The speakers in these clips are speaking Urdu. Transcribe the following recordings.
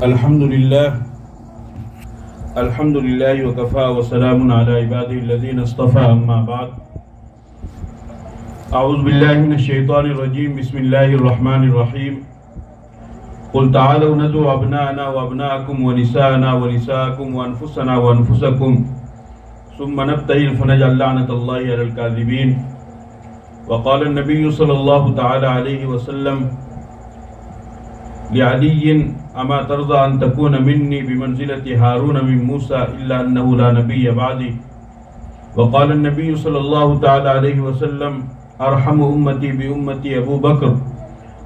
الحمد لله وكفى وسلام على عباده الذين اصطفى أما بعد أعوذ بالله من الشيطان الرجيم بسم الله الرحمن الرحيم قل تعالوا ندعو أبناءنا وأبناءكم ونساءنا ونساءكم وأنفسنا وأنفسكم ثم نبتهل فنجعل لعنة الله على الكاذبين وقال النبي صلى الله تعالى عليه وسلم لعلي أما ترضى أن تكون مني بمنزلة هارون من موسى إلا أنه لا نبي بعدي وقال النبي صلى الله تعالى عليه وسلم أرحم أمتي بأمتي أبو بكر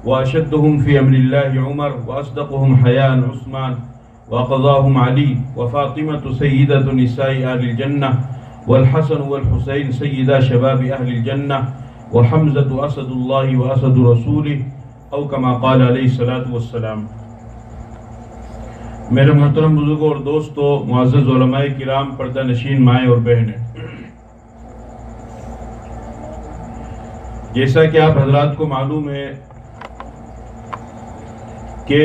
وأشدهم في أمر الله عمر وأصدقهم حياء عثمان وقضاهم علي وفاطمة سيدة نساء أهل الجنة والحسن والحسين سيدا شباب أهل الجنة وحمزة أسد الله وأسد رسوله او کما قال علیہ الصلوۃ والسلام۔ میرے محترم بزرگوں اور دوستو، معزز علماء کرام، پردہ نشین مائیں اور بہنیں، جیسا کہ آپ حضرات کو معلوم ہے کہ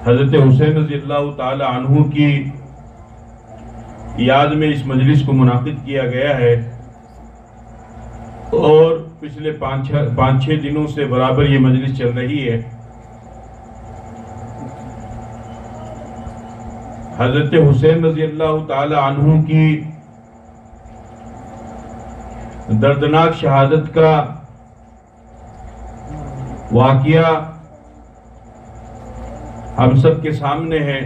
حضرت حسین رضی اللہ تعالی عنہ کی یاد میں اس مجلس کو منعقد کیا گیا ہے اور پچھلے پانچ چھ دنوں سے برابر یہ مجلس چل رہی ہے۔ حضرت حسین رضی اللہ تعالی عنہ کی دردناک شہادت کا واقعہ ہم سب کے سامنے ہے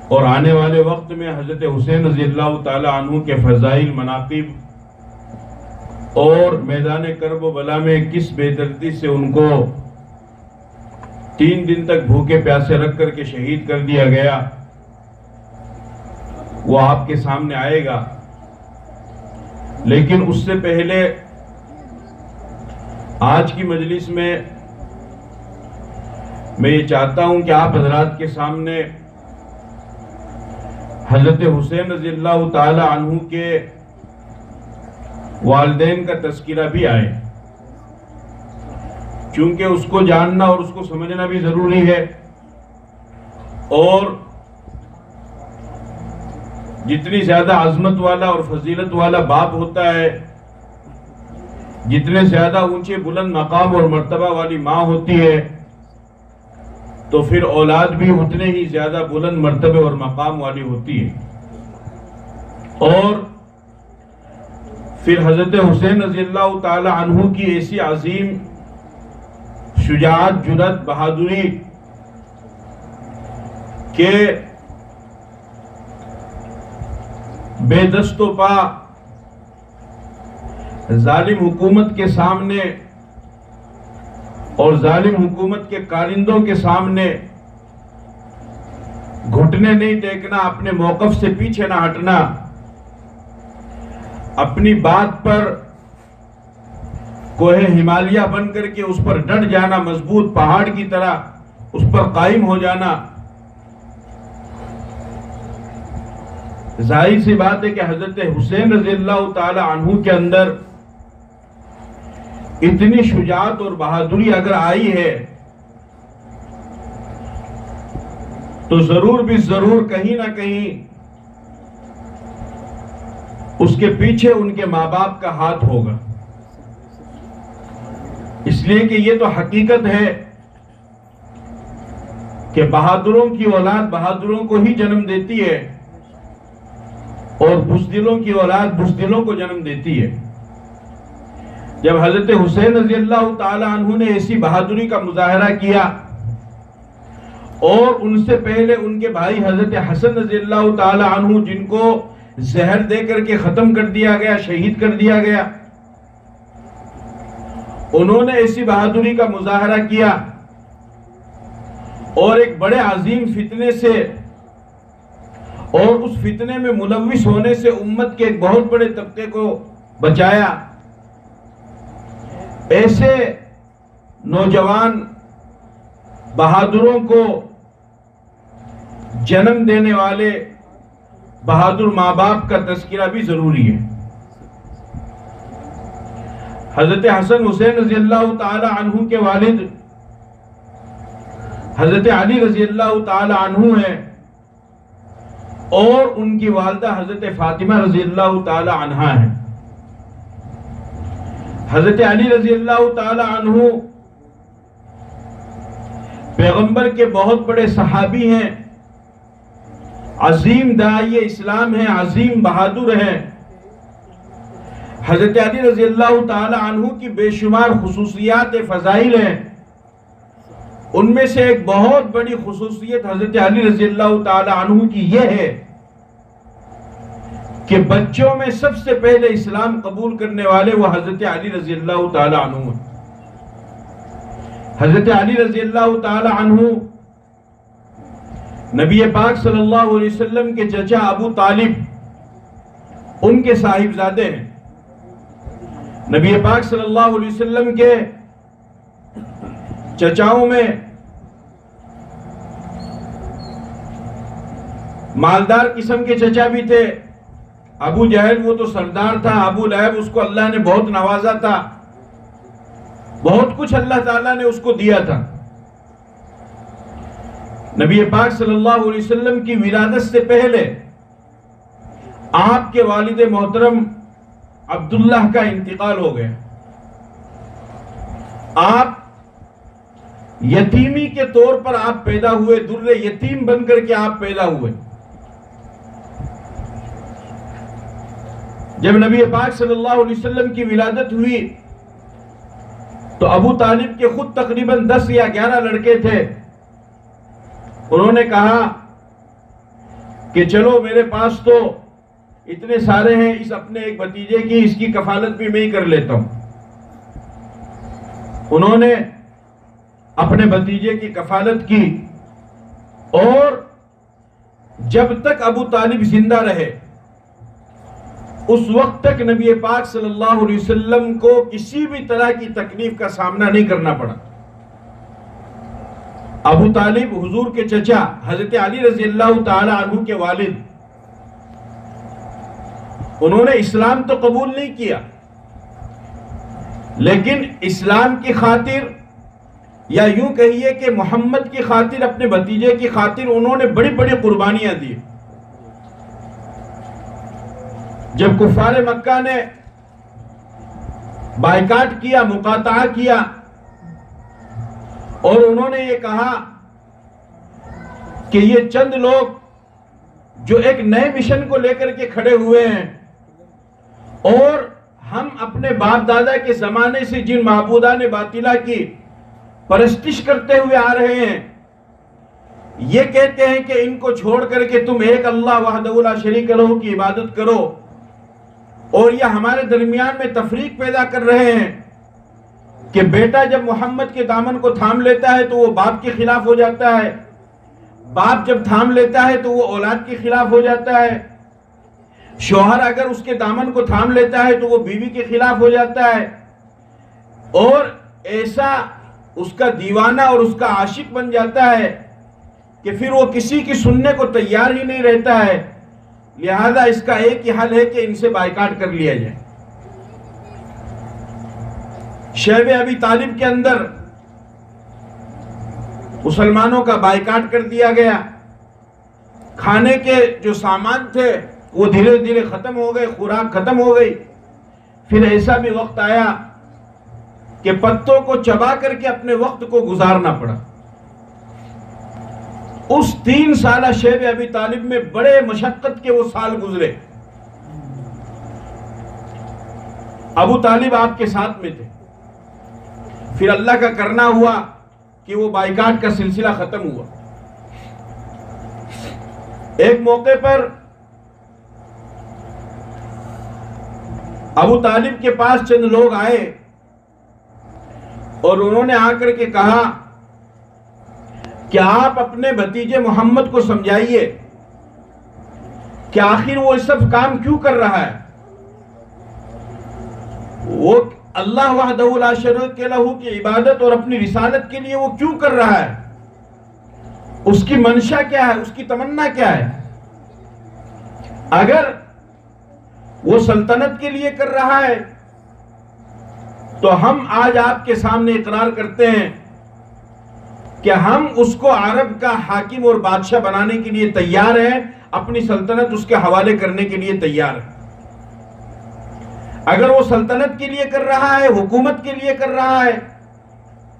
اور آنے والے وقت میں حضرت حسین رضی اللہ تعالی عنہ کے فضائل، مناقب اور میدان کرب و بلا میں کس بے دردی سے ان کو 3 دن تک بھوکے پیاسے رکھ کر کے شہید کر دیا گیا، وہ آپ کے سامنے آئے گا۔ لیکن اس سے پہلے آج کی مجلس میں میں یہ چاہتا ہوں کہ آپ حضرات کے سامنے حضرت حسین رضی اللہ تعالی عنہ کے والدین کا تذکرہ بھی آئے، کیونکہ اس کو جاننا اور اس کو سمجھنا بھی ضروری ہے۔ اور جتنی زیادہ عظمت والا اور فضیلت والا باپ ہوتا ہے، جتنے زیادہ اونچے بلند مقام اور مرتبہ والی ماں ہوتی ہے، تو پھر اولاد بھی اتنے ہی زیادہ بلند مرتبے اور مقام والی ہوتی ہے۔ اور پھر حضرت حسین رضی اللہ تعالی عنہ کی ایسی عظیم شجاعت، جرأت، بہادری کہ بے دست و پا ظالم حکومت کے سامنے اور ظالم حکومت کے کارندوں کے سامنے گھٹنے نہیں ٹیکنا، اپنے موقف سے پیچھے نہ ہٹنا، اپنی بات پر کوہ ہمالیہ بن کر کے اس پر ڈٹ جانا، مضبوط پہاڑ کی طرح اس پر قائم ہو جانا۔ ظاہر سی بات ہے کہ حضرت حسین رضی اللہ تعالی عنہ کے اندر اتنی شجاعت اور بہادری اگر آئی ہے تو ضرور بھی ضرور کہیں نہ کہیں اس کے پیچھے ان کے ماں باپ کا ہاتھ ہوگا، اس لیے کہ یہ تو حقیقت ہے کہ بہادروں کی اولاد بہادروں کو ہی جنم دیتی ہے اور بزدلوں کی اولاد بزدلوں کو جنم دیتی ہے۔ جب حضرت حسین رضی اللہ تعالی عنہ نے ایسی بہادری کا مظاہرہ کیا اور ان سے پہلے ان کے بھائی حضرت حسن رضی اللہ تعالی عنہ، جن کو زہر دے کر کے ختم کر دیا گیا، شہید کر دیا گیا، انہوں نے ایسی بہادری کا مظاہرہ کیا اور ایک بڑے عظیم فتنے سے اور اس فتنے میں ملوث ہونے سے امت کے ایک بہت بڑے طبقے کو بچایا۔ ایسے نوجوان بہادروں کو جنم دینے والے بہادر ماں باپ کا تذکرہ بھی ضروری ہے۔ حضرت حسن حسین رضی اللہ تعالی عنہ کے والد حضرت علی رضی اللہ تعالی عنہ ہیں اور ان کی والدہ حضرت فاطمہ رضی اللہ تعالی عنہا ہیں۔ حضرت علی رضی اللہ تعالی عنہ پیغمبر کے بہت بڑے صحابی ہیں، عظیم داعی اسلام ہیں، عظیم بہادر ہیں۔ حضرت علی رضی اللہ تعالی عنہ کی بے شمار خصوصیات فضائل ہیں، ان میں سے ایک بہت بڑی خصوصیت حضرت علی رضی اللہ تعالی عنہ کی یہ ہے کہ بچوں میں سب سے پہلے اسلام قبول کرنے والے وہ حضرت علی رضی اللہ تعالی عنہ ہیں۔ حضرت علی رضی اللہ تعالی عنہ نبی پاک صلی اللہ علیہ وسلم کے چچا ابو طالب ان کے صاحبزادے ہیں۔ نبی پاک صلی اللہ علیہ وسلم کے چچاؤں میں مالدار قسم کے چچا بھی تھے۔ ابو جہل وہ تو سردار تھا، ابو لہب اس کو اللہ نے بہت نوازا تھا، بہت کچھ اللہ تعالیٰ نے اس کو دیا تھا۔ نبی پاک صلی اللہ علیہ وسلم کی ولادت سے پہلے آپ کے والد محترم عبداللہ کا انتقال ہو گیا۔ آپ یتیمی کے طور پر آپ پیدا ہوئے، در یتیم بن کر کے آپ پیدا ہوئے۔ جب نبی پاک صلی اللہ علیہ وسلم کی ولادت ہوئی تو ابو طالب کے خود تقریباً 10 یا 11 لڑکے تھے۔ انہوں نے کہا کہ چلو میرے پاس تو اتنے سارے ہیں، اس اپنے ایک بھتیجے کی اس کی کفالت بھی میں ہی کر لیتا ہوں۔ انہوں نے اپنے بھتیجے کی کفالت کی اور جب تک ابو طالب زندہ رہے اس وقت تک نبی پاک صلی اللہ علیہ وسلم کو کسی بھی طرح کی تکلیف کا سامنا نہیں کرنا پڑا۔ ابو طالب حضور کے چچا حضرت علی رضی اللہ تعالی عنہ کے والد، انہوں نے اسلام تو قبول نہیں کیا، لیکن اسلام کی خاطر یا یوں کہیے کہ محمد کی خاطر، اپنے بھتیجے کی خاطر انہوں نے بڑی بڑی قربانیاں دی۔ جب کفار مکہ نے بائیکاٹ کیا، مقاطعہ کیا اور انہوں نے یہ کہا کہ یہ چند لوگ جو ایک نئے مشن کو لے کر کے کھڑے ہوئے ہیں اور ہم اپنے باپ دادا کے زمانے سے جن معبودان باطلہ کی پرستش کرتے ہوئے آ رہے ہیں، یہ کہتے ہیں کہ ان کو چھوڑ کر کے تم ایک اللہ وحدہ لا شریک لہ کی عبادت کرو، اور یہ ہمارے درمیان میں تفریق پیدا کر رہے ہیں کہ بیٹا جب محمد کے دامن کو تھام لیتا ہے تو وہ باپ کے خلاف ہو جاتا ہے، باپ جب تھام لیتا ہے تو وہ اولاد کے خلاف ہو جاتا ہے، شوہر اگر اس کے دامن کو تھام لیتا ہے تو وہ بیوی کے خلاف ہو جاتا ہے، اور ایسا اس کا دیوانہ اور اس کا عاشق بن جاتا ہے کہ پھر وہ کسی کی سننے کو تیار ہی نہیں رہتا ہے۔ لہذا اس کا ایک ہی حل ہے کہ ان سے بائیکاٹ کر لیا جائے۔ شیب ابی طالب کے اندر مسلمانوں کا بائیکاٹ کر دیا گیا۔ کھانے کے جو سامان تھے وہ دھیرے دھیرے ختم ہو گئے، خوراک ختم ہو گئی۔ پھر ایسا بھی وقت آیا کہ پتوں کو چبا کر کے اپنے وقت کو گزارنا پڑا۔ اس 3 سالہ شیب ابی طالب میں بڑے مشقت کے وہ سال گزرے۔ ابو طالب آپ کے ساتھ میں تھے۔ پھر اللہ کا کرنا ہوا کہ وہ بائیکاٹ کا سلسلہ ختم ہوا۔ ایک موقع پر ابو طالب کے پاس چند لوگ آئے اور انہوں نے آ کر کے کہا کہ آپ اپنے بھتیجے محمد کو سمجھائیے کہ آخر وہ اس سب کام کیوں کر رہا ہے، وہ اللہ وحدہ لا شریک لہ کی عبادت اور اپنی رسالت کے لیے وہ کیوں کر رہا ہے، اس کی منشا کیا ہے، اس کی تمنا کیا ہے۔ اگر وہ سلطنت کے لیے کر رہا ہے تو ہم آج آپ کے سامنے اقرار کرتے ہیں کہ ہم اس کو عرب کا حاکم اور بادشاہ بنانے کے لیے تیار ہیں، اپنی سلطنت اس کے حوالے کرنے کے لیے تیار ہیں۔ اگر وہ سلطنت کے لیے کر رہا ہے، حکومت کے لیے کر رہا ہے،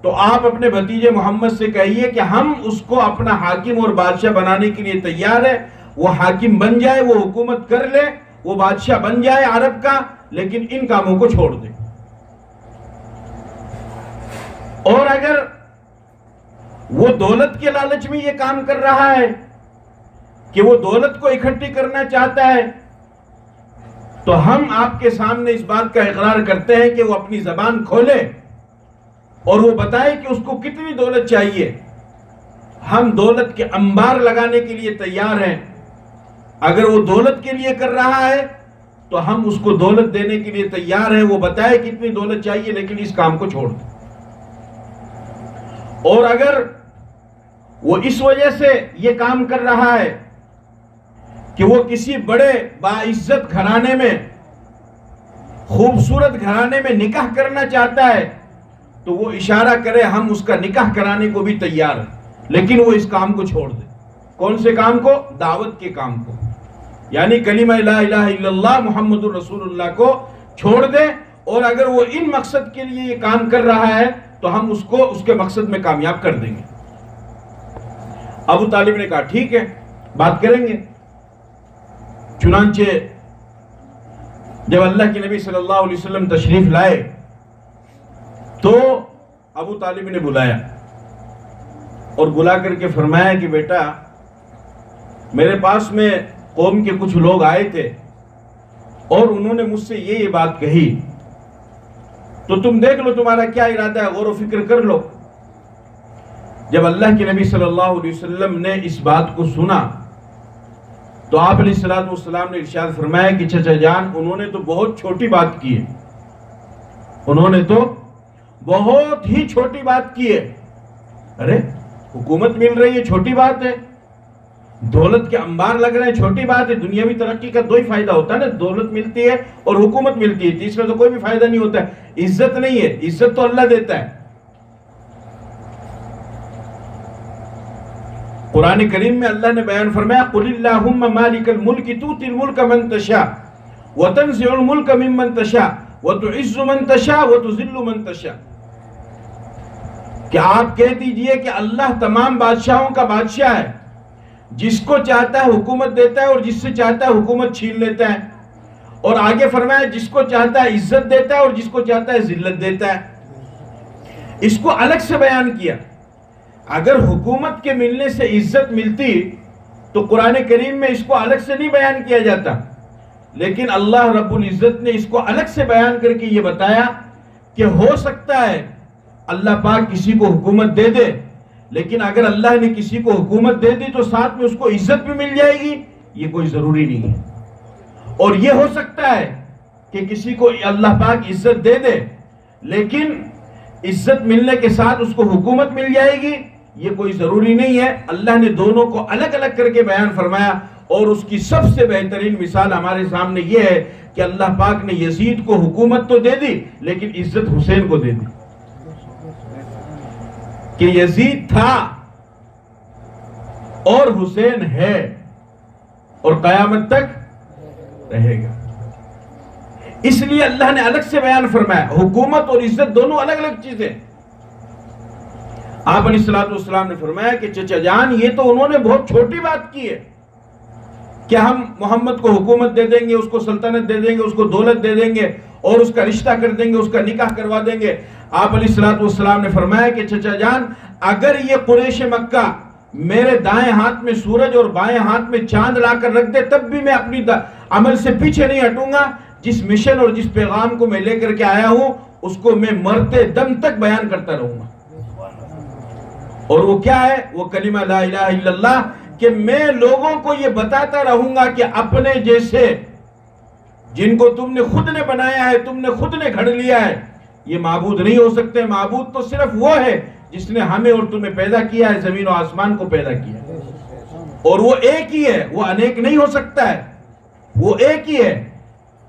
تو آپ اپنے بھتیجے محمد سے کہیے کہ ہم اس کو اپنا حاکم اور بادشاہ بنانے کے لیے تیار ہے۔ وہ حاکم بن جائے، وہ حکومت کر لے، وہ بادشاہ بن جائے عرب کا، لیکن ان کاموں کو چھوڑ دے۔ اور اگر وہ دولت کے لالچ میں یہ کام کر رہا ہے کہ وہ دولت کو اکٹھی کرنا چاہتا ہے، تو ہم آپ کے سامنے اس بات کا اقرار کرتے ہیں کہ وہ اپنی زبان کھولے اور وہ بتائے کہ اس کو کتنی دولت چاہیے۔ ہم دولت کے انبار لگانے کے لیے تیار ہیں۔ اگر وہ دولت کے لیے کر رہا ہے تو ہم اس کو دولت دینے کے لیے تیار ہیں۔ وہ بتائے کتنی دولت چاہیے، لیکن اس کام کو چھوڑ دیں۔ اور اگر وہ اس وجہ سے یہ کام کر رہا ہے کہ وہ کسی بڑے باعزت گھرانے میں، خوبصورت گھرانے میں نکاح کرنا چاہتا ہے، تو وہ اشارہ کرے ہم اس کا نکاح کرانے کو بھی تیار ہیں، لیکن وہ اس کام کو چھوڑ دے۔ کون سے کام کو؟ دعوت کے کام کو، یعنی کلمہ لا الہ الا اللہ محمد الرسول اللہ کو چھوڑ دے۔ اور اگر وہ ان مقصد کے لیے یہ کام کر رہا ہے تو ہم اس کو اس کے مقصد میں کامیاب کر دیں گے۔ ابو طالب نے کہا ٹھیک ہے، بات کریں گے۔ چنانچہ جب اللہ کے نبی صلی اللہ علیہ وسلم تشریف لائے تو ابو طالب نے بلایا اور بلا کر کے فرمایا کہ بیٹا، میرے پاس میں قوم کے کچھ لوگ آئے تھے اور انہوں نے مجھ سے یہ بات کہی، تو تم دیکھ لو تمہارا کیا ارادہ ہے، غور و فکر کر لو۔ جب اللہ کے نبی صلی اللہ علیہ وسلم نے اس بات کو سنا تو آپ علیہ السلام نے ارشاد فرمایا کہ چچا جان، انہوں نے تو بہت چھوٹی بات کی ہے، انہوں نے تو بہت ہی چھوٹی بات کی ہے۔ ارے حکومت مل رہی ہے، چھوٹی بات ہے؟ دولت کے انبار لگ رہے ہیں، چھوٹی بات ہے؟ دنیاوی ترقی کا دو ہی فائدہ ہوتا ہے نا، دولت ملتی ہے اور حکومت ملتی ہے، تیسرا تو کوئی بھی فائدہ نہیں ہوتا ہے۔ عزت نہیں ہے، عزت تو اللہ دیتا ہے۔ قرآن کریم میں اللہ نے بیان فرمایا قُلِ اللَّهُمَّ مَالِكَ الْمُلْكِ تُؤْتِي الْمُلْكَ مَنْ تَشَاءُ وَتَنْزِعُ الْمُلْكَ مِمَّنْ تَشَاءُ وَتُعِزُّ مَنْ تَشَاءُ وَتُذِلُّ مَنْ تَشَاءُ۔ کہ آپ کہہ دیجئے کہ اللہ تمام بادشاہوں کا بادشاہ ہے، جس کو چاہتا ہے حکومت دیتا ہے اور جس سے چاہتا ہے حکومت چھین لیتا ہے۔ اور آگے فرمایا جس کو چاہتا ہے عزت دیتا ہے اور جس کو چاہتا ہے ذلت دیتا ہے۔ اس کو الگ سے بیان کیا۔ اگر حکومت کے ملنے سے عزت ملتی تو قرآن کریم میں اس کو الگ سے نہیں بیان کیا جاتا، لیکن اللہ رب العزت نے اس کو الگ سے بیان کر کے یہ بتایا کہ ہو سکتا ہے اللہ پاک کسی کو حکومت دے دے، لیکن اگر اللہ نے کسی کو حکومت دے دی تو ساتھ میں اس کو عزت بھی مل جائے گی، یہ کوئی ضروری نہیں ہے۔ اور یہ ہو سکتا ہے کہ کسی کو اللہ پاک عزت دے دے، لیکن عزت ملنے کے ساتھ اس کو حکومت مل جائے گی، یہ کوئی ضروری نہیں ہے۔ اللہ نے دونوں کو الگ الگ کر کے بیان فرمایا، اور اس کی سب سے بہترین مثال ہمارے سامنے یہ ہے کہ اللہ پاک نے یزید کو حکومت تو دے دی لیکن عزت حسین کو دے دی، کہ یزید تھا اور حسین ہے اور قیامت تک رہے گا۔ اس لیے اللہ نے الگ سے بیان فرمایا، حکومت اور عزت دونوں الگ الگ چیزیں۔ آپ علیہ السلام نے فرمایا کہ چچا جان، یہ تو انہوں نے بہت چھوٹی بات کی ہے کہ ہم محمد کو حکومت دے دیں گے، اس کو سلطنت دے دیں گے، اس کو دولت دے دیں گے اور اس کا رشتہ کر دیں گے، اس کا نکاح کروا دیں گے۔ آپ علیہ السلام نے فرمایا کہ چچا جان، اگر یہ قریش مکہ میرے دائیں ہاتھ میں سورج اور بائیں ہاتھ میں چاند لا کر رکھ دے، تب بھی میں اپنی عمل سے پیچھے نہیں ہٹوں گا۔ جس مشن اور جس پیغام کو میں لے کر کے آیا ہوں اس کو میں مرتے دم تک بیان کرتا رہوں گا۔ اور وہ کیا ہے؟ وہ کلمہ لا الہ الا اللہ، کہ میں لوگوں کو یہ بتاتا رہوں گا کہ اپنے جیسے جن کو تم نے خود نے بنایا ہے، تم نے خود نے گھڑ لیا ہے، یہ معبود نہیں ہو سکتے۔ معبود تو صرف وہ ہے جس نے ہمیں اور تمہیں پیدا کیا ہے، زمین و آسمان کو پیدا کیا ہے، اور وہ ایک ہی ہے، وہ انیک نہیں ہو سکتا ہے، وہ ایک ہی ہے۔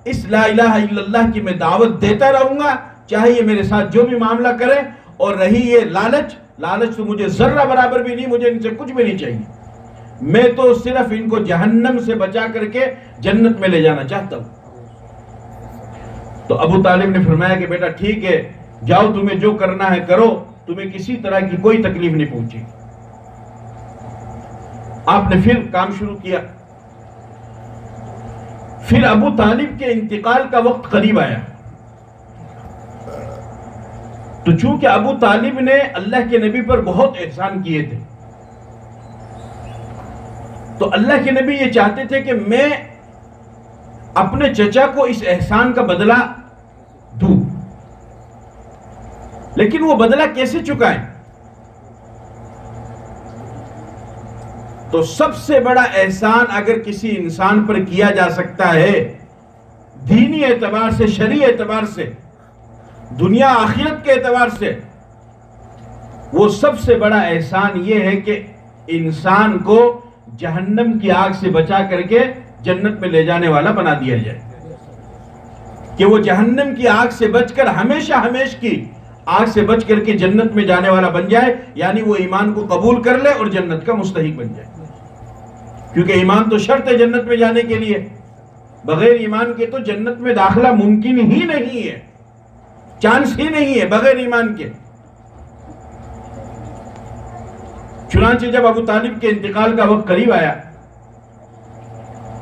اس لا الہ الا اللہ کی میں دعوت دیتا رہوں گا، چاہے یہ میرے ساتھ جو بھی معاملہ کرے۔ اور رہی یہ لالچ، لالچ تو مجھے ذرہ برابر بھی نہیں، مجھے ان سے کچھ بھی نہیں چاہیے، میں تو صرف ان کو جہنم سے بچا کر کے جنت میں لے جانا چاہتا ہوں۔ تو ابو طالب نے فرمایا کہ بیٹا ٹھیک ہے، جاؤ تمہیں جو کرنا ہے کرو، تمہیں کسی طرح کی کوئی تکلیف نہیں پہنچی۔ آپ نے پھر کام شروع کیا۔ پھر ابو طالب کے انتقال کا وقت قریب آیا، تو چونکہ ابو طالب نے اللہ کے نبی پر بہت احسان کیے تھے، تو اللہ کے نبی یہ چاہتے تھے کہ میں اپنے چچا کو اس احسان کا بدلہ دوں، لیکن وہ بدلہ کیسے چکائیں؟ تو سب سے بڑا احسان اگر کسی انسان پر کیا جا سکتا ہے دینی اعتبار سے، شرعی اعتبار سے، دنیا آخرت کے اعتبار سے، وہ سب سے بڑا احسان یہ ہے کہ انسان کو جہنم کی آگ سے بچا کر کے جنت میں لے جانے والا بنا دیا جائے، کہ وہ جہنم کی آگ سے بچ کر ہمیشہ ہمیش کی آگ سے بچ کر کے جنت میں جانے والا بن جائے، یعنی وہ ایمان کو قبول کر لے اور جنت کا مستحق بن جائے، کیونکہ ایمان تو شرط ہے جنت میں جانے کے لیے، بغیر ایمان کے تو جنت میں داخلہ ممکن ہی نہیں ہے، چانس ہی نہیں ہے بغیر ایمان کے۔ چنانچہ جب ابو طالب کے انتقال کا وقت قریب آیا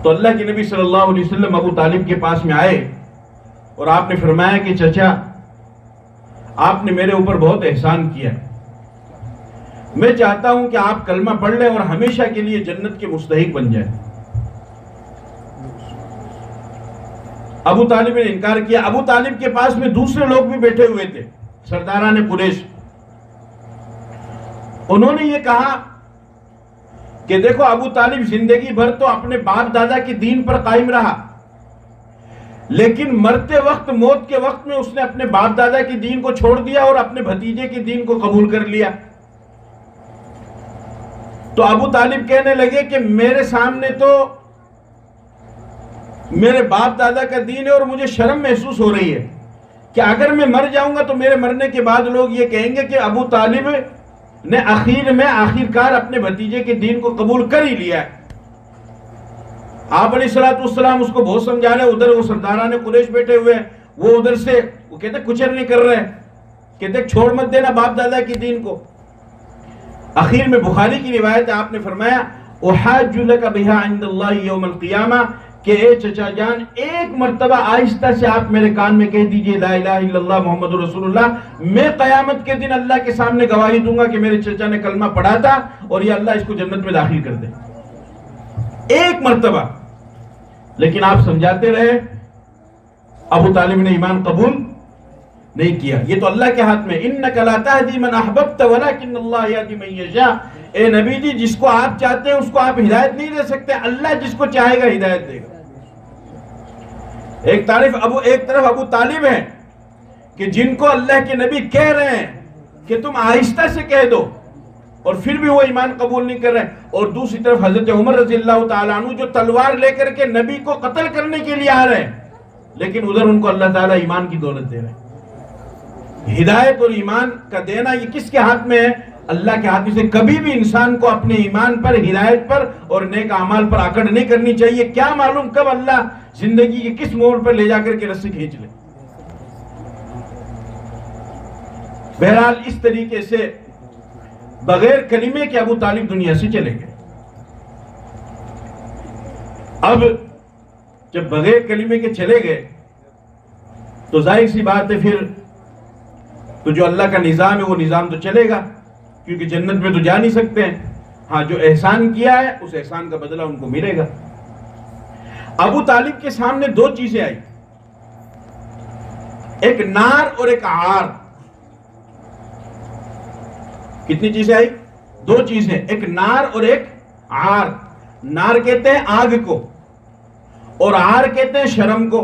تو اللہ کے نبی صلی اللہ علیہ وسلم ابو طالب کے پاس میں آئے اور آپ نے فرمایا کہ چچا آپ نے میرے اوپر بہت احسان کیا، میں چاہتا ہوں کہ آپ کلمہ پڑھ لیں اور ہمیشہ کے لیے جنت کے مستحق بن جائیں۔ ابو طالب نے انکار کیا۔ ابو طالب کے پاس میں دوسرے لوگ بھی بیٹھے ہوئے تھے، سرداران قریش، انہوں نے یہ کہا کہ دیکھو ابو طالب زندگی بھر تو اپنے باپ دادا کے دین پر قائم رہا، لیکن مرتے وقت، موت کے وقت میں اس نے اپنے باپ دادا کے دین کو چھوڑ دیا اور اپنے بھتیجے کے دین کو قبول کر لیا۔ تو ابو طالب کہنے لگے کہ میرے سامنے تو میرے باپ دادا کا دین ہے اور مجھے شرم محسوس ہو رہی ہے کہ اگر میں مر جاؤں گا تو میرے مرنے کے بعد لوگ یہ کہیں گے کہ ابو طالب نے آخرکار اپنے بھتیجے کے دین کو قبول کر ہی لیا ہے۔ آپ علیہ السلام اس کو بہت سمجھا رہے، ادھر وہ سرداران قریش بیٹھے ہوئے ہیں، وہ ادھر سے وہ کہتے کچر نہیں کر رہے کہ دیکھ چھوڑ مت دینا باپ دادا کی دین کو۔ آخر میں بخاری کی روایت ہے، آپ نے فرمایا احاج لک بہا عند اللہ یوم القیامہ، کہ اے چچا جان ایک مرتبہ آہستہ سے آپ میرے کان میں کہہ دیجئے لا الہ الا اللہ محمد رسول اللہ، میں قیامت کے دن اللہ کے سامنے گواہی دوں گا کہ میرے چچا نے کلمہ پڑھا تھا اور یہ اللہ اس کو جنت میں داخل کر دے، ایک مرتبہ۔ لیکن آپ سمجھاتے رہے، ابو طالب نے ایمان قبول نہیں کیا۔ یہ تو اللہ کے ہاتھ میں، انک لا تہدی من احببت ولکن اللہ یہدی من یشاء، اے نبی جی جس کو آپ چاہتے ہیں اس کو آپ ہدایت نہیں دے سکتے، اللہ جس کو چاہے گا ہدایت دے گا۔ ایک طرف ابو طالب ہیں کہ جن کو اللہ کے نبی کہہ رہے ہیں کہ تم آہستہ سے کہہ دو، اور پھر بھی وہ ایمان قبول نہیں کر رہے، اور دوسری طرف حضرت عمر رضی اللہ تعالیٰ عنہ جو تلوار لے کر کے نبی کو قتل کرنے کے لیے آ رہے ہیں، لیکن ادھر ان کو اللہ تعالیٰ ایمان کی دولت دے رہے ہیں۔ ہدایت اور ایمان کا دینا یہ کس کے ہاتھ میں ہے؟ اللہ کے ہاتھ میں سے۔ کبھی بھی انسان کو اپنے ایمان پر، ہدایت پر اور نیک اعمال پر آکڑ نہیں کرنی چاہیے، کیا معلوم کب اللہ زندگی کے کس موڑ پر لے جا کر کے رسی کھینچ لے۔ بہرحال اس طریقے سے بغیر کلمے کے ابو طالب دنیا سے چلے گئے۔ اب جب بغیر کلمے کے چلے گئے تو ظاہر سی بات ہے، پھر تو جو اللہ کا نظام ہے وہ نظام تو چلے گا، کیونکہ جنت میں تو جا نہیں سکتے ہیں۔ ہاں جو احسان کیا ہے اس احسان کا بدلہ ان کو ملے گا۔ ابو طالب کے سامنے دو چیزیں آئی، ایک نار اور ایک عار۔ کتنی چیزیں آئی؟ دو چیزیں، ایک نار اور ایک عار۔ نار کہتے ہیں آگ کو اور عار کہتے ہیں شرم کو۔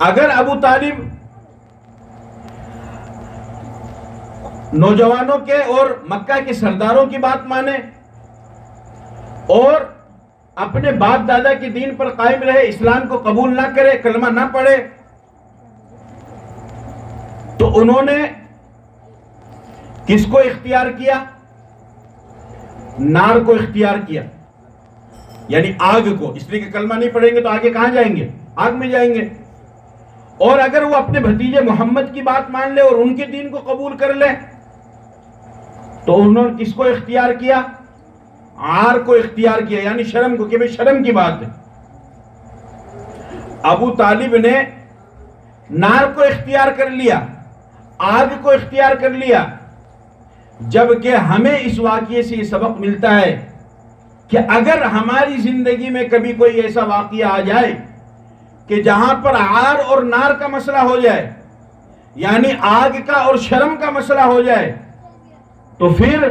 اگر ابو طالب نوجوانوں کے اور مکہ کے سرداروں کی بات مانے اور اپنے باپ دادا کے دین پر قائم رہے، اسلام کو قبول نہ کرے، کلمہ نہ پڑھے، تو انہوں نے کس کو اختیار کیا؟ نار کو اختیار کیا، یعنی آگ کو، اس لیے کہ کلمہ نہیں پڑھیں گے تو آگے کہاں جائیں گے؟ آگ میں جائیں گے۔ اور اگر وہ اپنے بھتیجے محمد کی بات مان لے اور ان کے دین کو قبول کر لے تو انہوں نے کس کو اختیار کیا؟ عار کو اختیار کیا، یعنی شرم کو، کہ بھئی شرم کی بات ہے۔ ابو طالب نے نار کو اختیار کر لیا، آگ کو اختیار کر لیا، جبکہ ہمیں اس واقعے سے یہ سبق ملتا ہے کہ اگر ہماری زندگی میں کبھی کوئی ایسا واقعہ آ جائے کہ جہاں پر عار اور نار کا مسئلہ ہو جائے، یعنی آگ کا اور شرم کا مسئلہ ہو جائے، تو پھر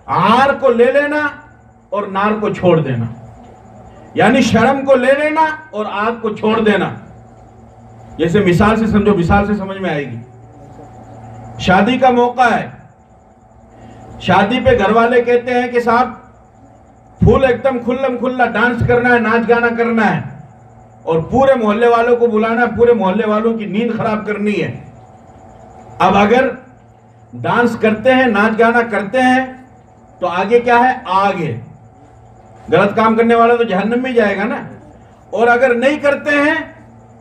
عار کو لے لینا اور نار کو چھوڑ دینا، یعنی شرم کو لے لینا اور آگ کو چھوڑ دینا۔ جیسے مثال سے سمجھو، مثال سے سمجھ میں آئے گی۔ شادی کا موقع ہے، شادی پہ گھر والے کہتے ہیں کہ صاحب پھول ایک دم کھلم کھلا ڈانس کرنا ہے، ناچ گانا کرنا ہے، اور پورے محلے والوں کو بلانا ہے، پورے محلے والوں کی نیند خراب کرنی ہے۔ اب اگر ڈانس کرتے ہیں، ناچ گانا کرتے ہیں تو آگے کیا ہے؟ آگ ہے، غلط کام کرنے والا تو جہنم میں جائے گا نا۔ اور اگر نہیں کرتے ہیں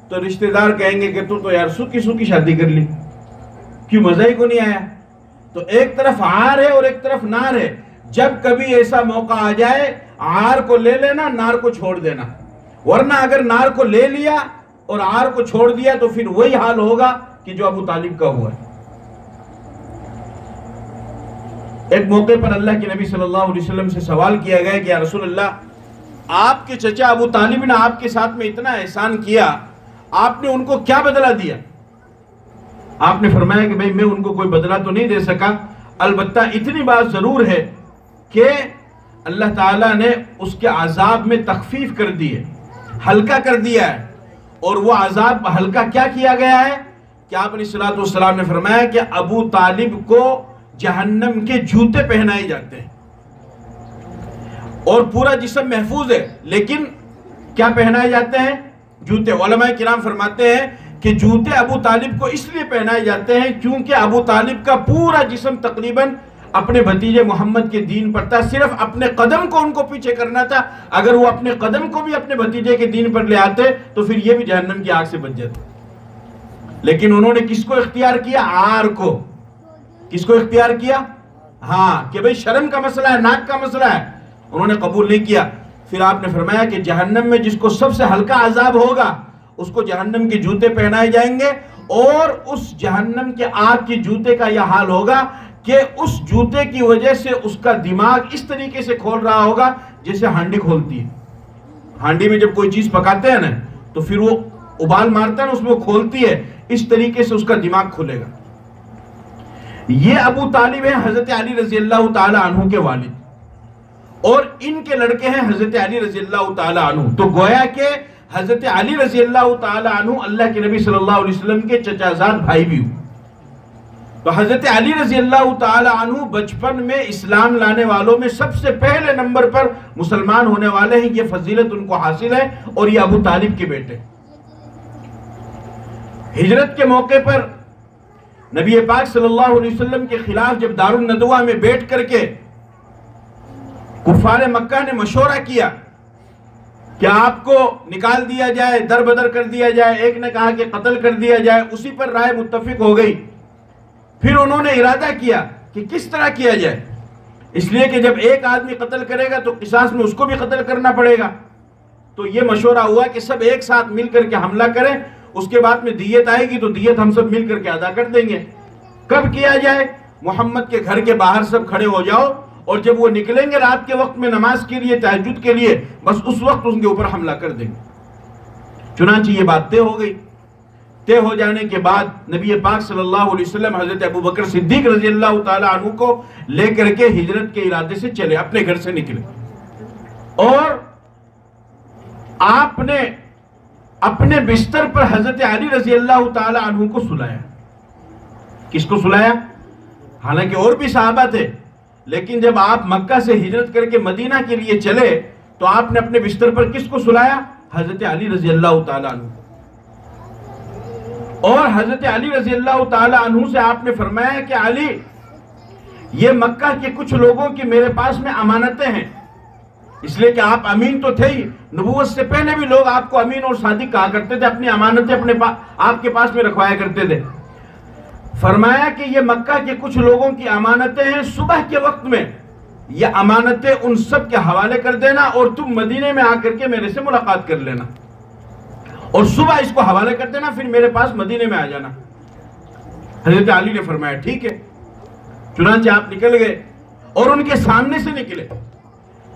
تو رشتہ دار کہیں گے کہ تو یار سوکی سوکی شادی کر لی، کیوں مزہ ہی کو نہیں آیا۔ تو ایک طرف عار ہے اور ایک طرف نار ہے۔ جب کبھی ایسا موقع آ جائے، عار کو لے لینا، نار کو چھوڑ دینا، ورنہ اگر نار کو لے لیا اور عار کو چھوڑ دیا تو پھر وہی حال ہوگا کہ جو ابو طالب کا ہوا ہے۔ ایک موقع پر اللہ کے نبی صلی اللہ علیہ وسلم سے سوال کیا گیا کہ یا رسول اللہ، آپ کے چچا ابو طالب نے آپ کے ساتھ میں اتنا احسان کیا، آپ نے ان کو کیا بدلہ دیا؟ آپ نے فرمایا کہ بھئی میں ان کو کوئی بدلہ تو نہیں دے سکا، البتہ اتنی بات ضرور ہے کہ اللہ تعالیٰ نے اس کے عذاب میں تخفیف کر دی ہے، ہلکا کر دیا ہے۔ اور وہ عذاب ہلکا کیا کیا گیا ہے کہ آپ علیہ الصلوۃ والسلام نے فرمایا کہ ابو طالب کو جہنم کے جوتے پہنائے جاتے ہیں، اور پورا جسم محفوظ ہے لیکن کیا پہنائے جاتے ہیں؟ جوتے۔ علماء کرام فرماتے ہیں کہ جوتے ابو طالب کو اس لیے پہنائے جاتے ہیں کیونکہ ابو طالب کا پورا جسم تقریباً اپنے بھتیجے محمد کے دین پر تھا، صرف اپنے قدم کو ان کو پیچھے کرنا تھا۔ اگر وہ اپنے قدم کو بھی اپنے بھتیجے کے دین پر لے آتے تو پھر یہ بھی جہنم کی آگ سے بچ جاتے۔ لیکن انہوں نے کس کو اختیار کیا؟ عار کو۔ کس کو اختیار کیا؟ ہاں، کہ بھئی شرم کا مسئلہ ہے، ناک کا مسئلہ ہے، انہوں نے قبول نہیں کیا۔ پھر آپ نے فرمایا کہ جہنم میں جس کو سب سے ہلکا عذاب ہوگا اس کو جہنم کے جوتے پہنائے جائیں گے، اور اس جہنم کے آگ کے جوتے کا یہ حال ہوگا کہ اس جوتے کی وجہ سے اس کا دماغ اس طریقے سے کھول رہا ہوگا جیسے ہانڈی کھولتی ہے۔ ہانڈی میں جب کوئی چیز پکاتے ہیں نا تو پھر وہ ابال مارتا ہے نا، اس میں وہ کھولتی ہے، اس طریقے سے اس کا دماغ کھلے گا۔ یہ ابو طالب ہیں حضرت علی رضی اللہ تعالی عنہ کے والد، اور ان کے لڑکے ہیں حضرت علی رضی اللہ تعالی عنہ۔ تو گویا کہ حضرت علی رضی اللہ تعالی عنہ اللہ کے نبی صلی اللہ علیہ وسلم کے چچا زاد بھائی بھی ہوئے۔ تو حضرت علی رضی اللہ تعالی عنہ بچپن میں اسلام لانے والوں میں سب سے پہلے نمبر پر مسلمان ہونے والے ہیں، یہ فضیلت ان کو حاصل ہے، اور یہ ابو طالب کے بیٹے۔ ہجرت کے موقع پر نبی پاک صلی اللہ علیہ وسلم کے خلاف جب دار الندوہ میں بیٹھ کر کے کفار مکہ نے مشورہ کیا کہ آپ کو نکال دیا جائے، در بدر کر دیا جائے، ایک نے کہا کہ قتل کر دیا جائے، اسی پر رائے متفق ہو گئی۔ پھر انہوں نے ارادہ کیا کہ کس طرح کیا جائے، اس لیے کہ جب ایک آدمی قتل کرے گا تو قصاص میں اس کو بھی قتل کرنا پڑے گا۔ تو یہ مشورہ ہوا کہ سب ایک ساتھ مل کر کے حملہ کریں، اس کے بعد میں دیت آئے گی تو دیت ہم سب مل کر کے ادا کر دیں گے۔ کب کیا جائے؟ محمد کے گھر کے باہر سب کھڑے ہو جاؤ، اور جب وہ نکلیں گے رات کے وقت میں نماز کے لیے، تہجد کے لیے، بس اس وقت ان کے اوپر حملہ کر دیں گے۔ چنانچہ یہ بات طے ہو گئی۔ طے ہو جانے کے بعد نبی پاک صلی اللہ علیہ وسلم حضرت ابو بکر صدیق رضی اللہ تعالی عنہ کو لے کر کے ہجرت کے ارادے سے چلے، اپنے گھر سے نکلے، اور آپ نے اپنے بستر پر حضرت علی رضی اللہ تعالی عنہ کو سلایا۔ کس کو سلایا؟ حالانکہ اور بھی صحابہ تھے، لیکن جب آپ مکہ سے ہجرت کر کے مدینہ کے لیے چلے تو آپ نے اپنے بستر پر کس کو سلایا؟ حضرت علی رضی اللہ تعالی عنہ۔ اور حضرت علی رضی اللہ تعالی عنہ سے آپ نے فرمایا کہ علی، یہ مکہ کے کچھ لوگوں کی میرے پاس میں امانتیں ہیں، اس لیے کہ آپ امین تو تھے ہی، نبوت سے پہلے بھی لوگ آپ کو امین اور صادق کہا کرتے تھے، اپنی امانتیں آپ کے پاس میں رکھوایا کرتے تھے۔ فرمایا کہ یہ مکہ کے کچھ لوگوں کی امانتیں ہیں، صبح کے وقت میں یہ امانتیں ان سب کے حوالے کر دینا اور تم مدینے میں آ کر کے میرے سے ملاقات کر لینا، اور صبح اس کو حوالے کر دینا، پھر میرے پاس مدینے میں آ جانا۔ حضرت علی نے فرمایا ٹھیک ہے۔ چنانچہ آپ نکل گئے اور ان کے سامنے سے نکلے۔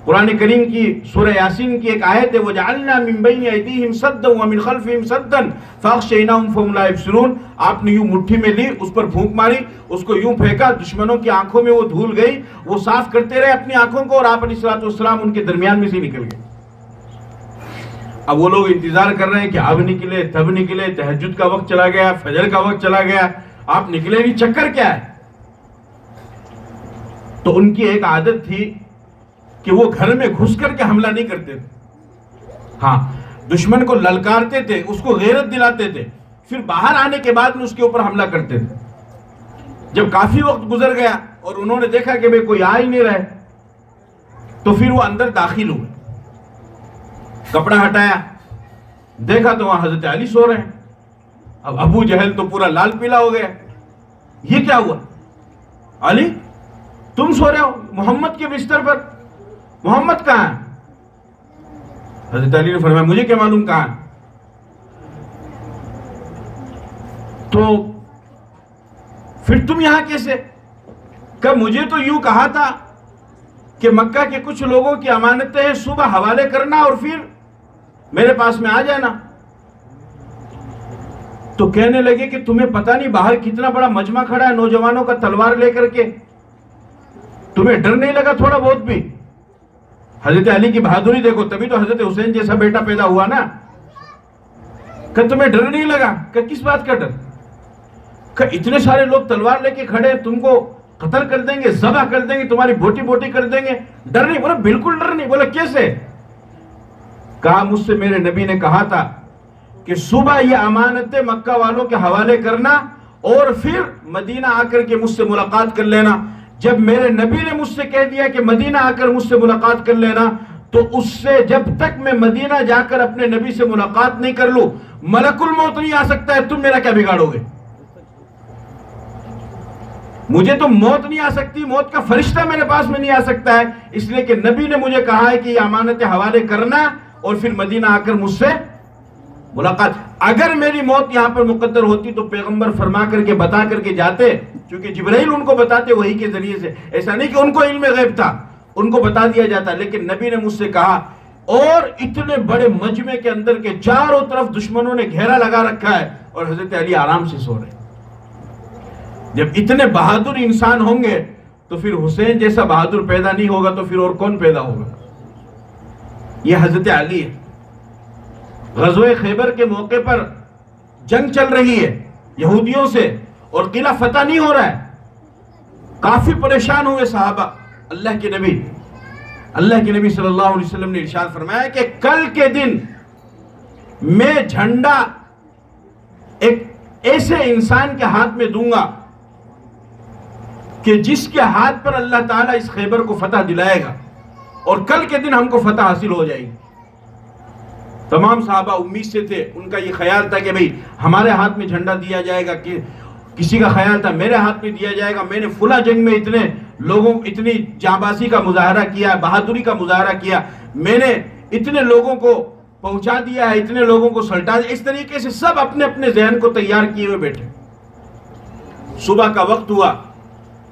قرآن کریم کی سورہ یاسین کی ایک آیت ہے، وَجَعَلْنَا مِن بَيْنِ أَيْدِيهِمْ سَدًّا وَمِنْ خَلْفِهِمْ سَدًّا فَأَغْشَيْنَاهُمْ فَهُمْ لَا يُبْصِرُونَ۔ آپ نے یوں مٹھی میں لی، اس پر پھونک ماری، اس کو یوں پھینکا، دشمنوں کی آنکھوں میں وہ دھول گئی، وہ صاف کرتے رہے اپنی آنکھوں کو، اور آپ علیہ السلام ان کے درمیان میں سے نکل گئے۔ اب وہ لوگ انتظار کر رہے ہیں کہ اب نکلے تب نکلے، تہجد کا وقت چلا گیا، فجر کا وقت چلا گیا، آپ نکلے نہیں، چکر کیا ہے؟ تو ان کی ایک عادت تھی کہ وہ گھر میں گھس کر کے حملہ نہیں کرتے تھے، ہاں دشمن کو للکارتے تھے، اس کو غیرت دلاتے تھے، پھر باہر آنے کے بعد میں اس کے اوپر حملہ کرتے تھے۔ جب کافی وقت گزر گیا اور انہوں نے دیکھا کہ کوئی آ ہی نہیں رہے، تو پھر وہ اندر داخل ہوئے، کپڑا ہٹایا، دیکھا تو وہاں حضرت علی سو رہے ہیں۔ اب ابو جہل تو پورا لال پیلا ہو گیا، یہ کیا ہوا؟ علی تم سو رہے ہو محمد کے بستر پر، محمد کہاں ہے؟ حضرت علی نے فرمایا مجھے کیا معلوم کہاں ہے؟ تو پھر تم یہاں کیسے؟ کہ مجھے تو یوں کہا تھا کہ مکہ کے کچھ لوگوں کی امانتیں ہیں، صبح حوالے کرنا اور پھر میرے پاس میں آ جانا۔ تو کہنے لگے کہ تمہیں پتہ نہیں باہر کتنا بڑا مجمع کھڑا ہے نوجوانوں کا تلوار لے کر کے، تمہیں ڈر نہیں لگا تھوڑا بہت بھی؟ حضرت علی کی بہادری دیکھو، تبھی تو حضرت حسین جیسا بیٹا پیدا ہوا نا۔ کہ تمہیں ڈر نہیں لگا؟ کہ کس بات کا ڈر؟ کہ اتنے سارے لوگ تلوار لے کے کھڑے، تم کو قتل کر دیں گے، ذبح کر دیں گے، تمہاری بوٹی بوٹی کر دیں گے، ڈر نہیں؟ بولا بالکل ڈر نہیں۔ بولا کیسے؟ کہا مجھ سے میرے نبی نے کہا تھا کہ صبح یہ امانتیں مکہ والوں کے حوالے کرنا اور پھر مدینہ آ کر کے مجھ سے ملاقات کر لینا۔ جب میرے نبی نے مجھ سے کہہ دیا کہ مدینہ آ کر مجھ سے ملاقات کر لینا، تو اس سے جب تک میں مدینہ جا کر اپنے نبی سے ملاقات نہیں کر لوں، ملک الموت نہیں آ سکتا ہے، تم میرا کیا بگاڑو گے؟ مجھے تو موت نہیں آ سکتی، موت کا فرشتہ میرے پاس میں نہیں آ سکتا ہے، اس لیے کہ نبی نے مجھے کہا ہے کہ یہ امانتیں حوالے کرنا اور پھر مدینہ آ کر مجھ سے ملاقات۔ اگر میری موت یہاں پر مقدر ہوتی تو پیغمبر فرما کر کے بتا کر کے جاتے، چونکہ جبرائیل ان کو بتاتے وحی کے ذریعے سے، ایسا نہیں کہ ان کو علم غیب تھا، ان کو بتا دیا جاتا، لیکن نبی نے مجھ سے کہا۔ اور اتنے بڑے مجمع کے اندر کے چاروں طرف دشمنوں نے گھیرا لگا رکھا ہے اور حضرت علی آرام سے سو رہے ہیں۔ جب اتنے بہادر انسان ہوں گے تو پھر حسین جیسا بہادر پیدا نہیں ہوگا تو پھر اور کون پیدا ہوگا؟ یہ حضرت علی ہے۔ غزوہ خیبر کے موقع پر جنگ چل رہی ہے یہودیوں سے اور قلعہ فتح نہیں ہو رہا ہے، کافی پریشان ہوئے صحابہ۔ اللہ کے نبی صلی اللہ علیہ وسلم نے ارشاد فرمایا کہ کل کے دن میں جھنڈا ایک ایسے انسان کے ہاتھ میں دوں گا کہ جس کے ہاتھ پر اللہ تعالیٰ اس خیبر کو فتح دلائے گا، اور کل کے دن ہم کو فتح حاصل ہو جائے گی۔ تمام صحابہ امید سے تھے، ان کا یہ خیال تھا کہ بھئی ہمارے ہاتھ میں جھنڈا دیا جائے گا، کہ کسی کا خیال تھا میرے ہاتھ میں دیا جائے گا، میں نے فلاں جنگ میں اتنی جانبازی کا مظاہرہ کیا، بہادری کا مظاہرہ کیا، میں نے اتنے لوگوں کو پہنچا دیا ہے، اتنے لوگوں کو سلٹا دیا۔ اس طریقے سے سب اپنے اپنے ذہن کو تیار کیے ہوئے بیٹھے۔ صبح کا وقت ہوا،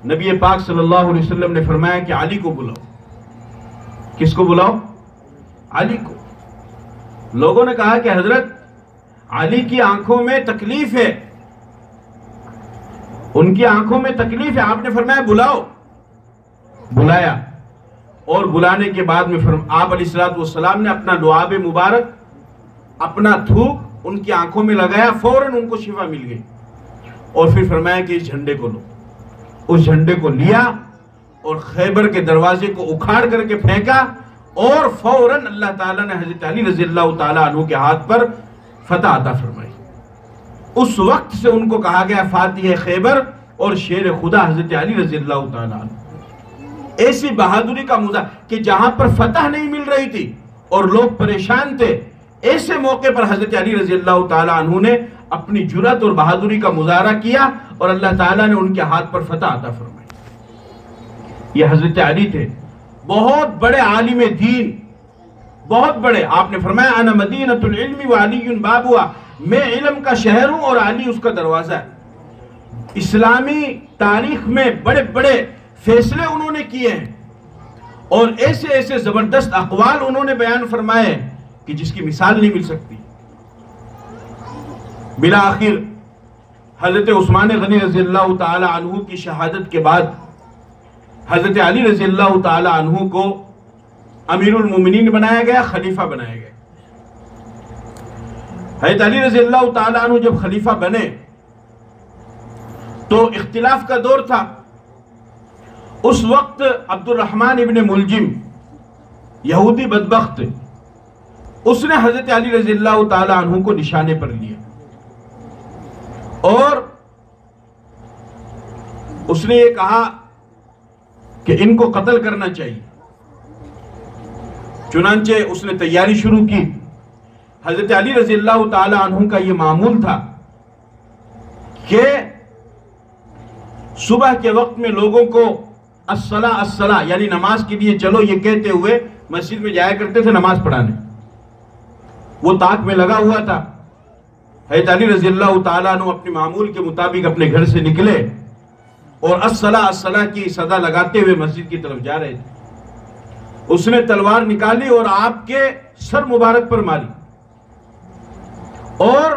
نبی پاک صلی اللہ علیہ وسلم نے فرمایا کہ علی کو بلاؤ۔ کس کو بلاؤ؟ علی کو۔ لوگوں نے کہا کہ حضرت علی کی آنکھوں میں تکلیف ہے، ان کی آنکھوں میں تکلیف ہے، آپ نے فرمایا بلاؤ۔ بلایا، اور بلانے کے بعد میں آپ علیہ السلام نے اپنا لعاب مبارک، اپنا تھوک ان کی آنکھوں میں لگایا، فوراً ان کو شفا مل گئی، اور پھر فرمایا کہ اس جھنڈے کو لو۔ اس جھنڈے کو لیا اور خیبر کے دروازے کو اکھاڑ کر کے پھینکا، اور فوراً اللہ تعالیٰ نے حضرت علی رضی اللہ تعالیٰ عنہ کے ہاتھ پر فتح عطا فرمائی۔ اس وقت سے ان کو کہا گیا فاتح خیبر، اور شیر خدا حضرت علی رضی اللہ تعالیٰ عنہ. ایسی بہادری کا مظاہرہ کہ جہاں پر فتح نہیں مل رہی تھی اور لوگ پریشان تھے، ایسے موقع پر حضرت علی رضی اللہ تعالیٰ عنہ نے اپنی جرأت اور بہادری کا مظاہرہ کیا اور اللہ تعالیٰ نے ان کے ہاتھ پر فتح عطا فرمائی. یہ حضرت علی تھے، بہت بڑے عالم دین، بہت بڑے. آپ نے فرمایا انا مدینۃ العلم وعلی بابها، میں علم کا شہر ہوں اور علی اس کا دروازہ ہے. اسلامی تاریخ میں بڑے بڑے فیصلے انہوں نے کیے ہیں اور ایسے ایسے زبردست اقوال انہوں نے بیان فرمائے کہ جس کی مثال نہیں مل سکتی. بالآخر حضرت عثمان غنی رضی اللہ تعالی عنہ کی شہادت کے بعد حضرت علی رضی اللہ تعالی عنہ کو امیر المومنین بنایا گیا، خلیفہ بنایا گیا. حضرت علی رضی اللہ تعالی عنہ جب خلیفہ بنے تو اختلاف کا دور تھا. اس وقت عبد الرحمن ابن ملجم یہودی بدبخت، اس نے حضرت علی رضی اللہ تعالی عنہ کو نشانے پر لیا اور اس نے یہ کہا کہ ان کو قتل کرنا چاہیے. چنانچہ اس نے تیاری شروع کی. حضرت علی رضی اللہ تعالی عنہ کا یہ معمول تھا کہ صبح کے وقت میں لوگوں کو الصلاۃ الصلاۃ یعنی نماز کے لیے چلو یہ کہتے ہوئے مسجد میں جایا کرتے تھے نماز پڑھانے. وہ طاق میں لگا ہوا تھا. حضرت علی رضی اللہ تعالیٰ عنہ اپنے معمول کے مطابق اپنے گھر سے نکلے اور الصلاۃ الصلاۃ کی صدا لگاتے ہوئے مسجد کی طرف جا رہے تھے. اس نے تلوار نکالی اور آپ کے سر مبارک پر ماری اور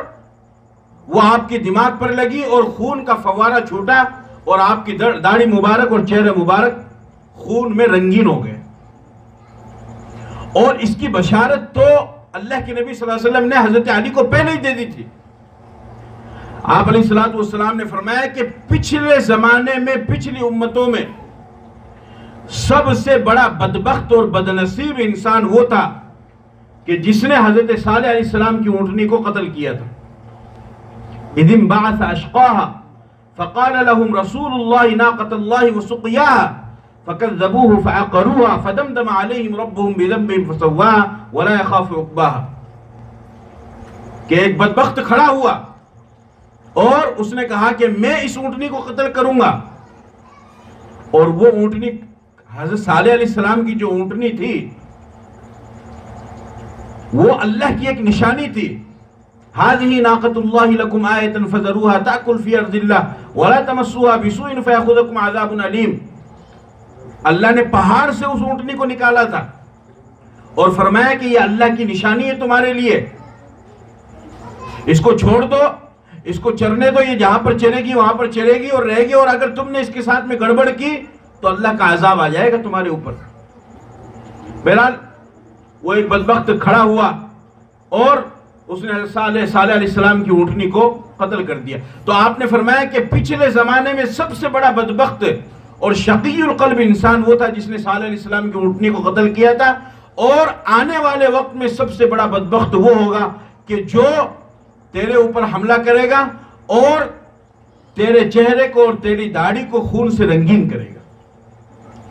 وہ آپ کے دماغ پر لگی اور خون کا فوارہ چھوٹا اور آپ کی داڑھی مبارک اور چہرہ مبارک خون میں رنگین ہو گئے. اور اس کی بشارت تو اللہ کے نبی صلی اللہ علیہ وسلم نے حضرت علی کو پہلے ہی دے دی تھی. آپ علیہ السلام نے فرمایا کہ پچھلے زمانے میں پچھلی امتوں میں سب سے بڑا بدبخت اور بدنصیب انسان وہ تھا کہ جس نے حضرت صالح علیہ السلام کی اونٹنی کو قتل کیا تھا. اذ انبعث اشقاها فقال لهم رسول الله ناقة الله وسقياها فكذبوه فعقروها فدمدم عليهم ربهم بذنبهم فسواها ولا يخاف عقباها. کہ ایک بدبخت کھڑا ہوا اور اس نے کہا کہ میں اس اونٹنی کو قتل کروں گا. اور وہ اونٹنی حضرت صالح علیہ السلام کی جو اونٹنی تھی وہ اللہ کی ایک نشانی تھی. هذه ناقة الله لكم آية فذروها تأكل في أرض الله ولا تمسوها بسوء فيأخذكم عذاب أليم. اللہ نے پہاڑ سے اس اونٹنی کو نکالا تھا اور فرمایا کہ یہ اللہ کی نشانی ہے تمہارے لیے، اس کو چھوڑ دو، اس کو چرنے دو، یہ جہاں پر چرے گی وہاں پر چرے گی اور رہے گی، اور اگر تم نے اس کے ساتھ میں گڑبڑ کی تو اللہ کا عذاب آ جائے گا تمہارے اوپر. بہرحال وہ ایک بدبخت کھڑا ہوا اور اس نے صالح علیہ السلام کی اونٹنی کو قتل کر دیا. تو آپ نے فرمایا کہ پچھلے زمانے میں سب سے بڑا بدبخت اور شقی القلب انسان وہ تھا جس نے صالح علیہ السلام کی اونٹنی کو قتل کیا تھا، اور آنے والے وقت میں سب سے بڑا بدبخت وہ ہوگا کہ جو تیرے اوپر حملہ کرے گا اور تیرے چہرے کو اور تیری داڑھی کو خون سے رنگین کرے گا.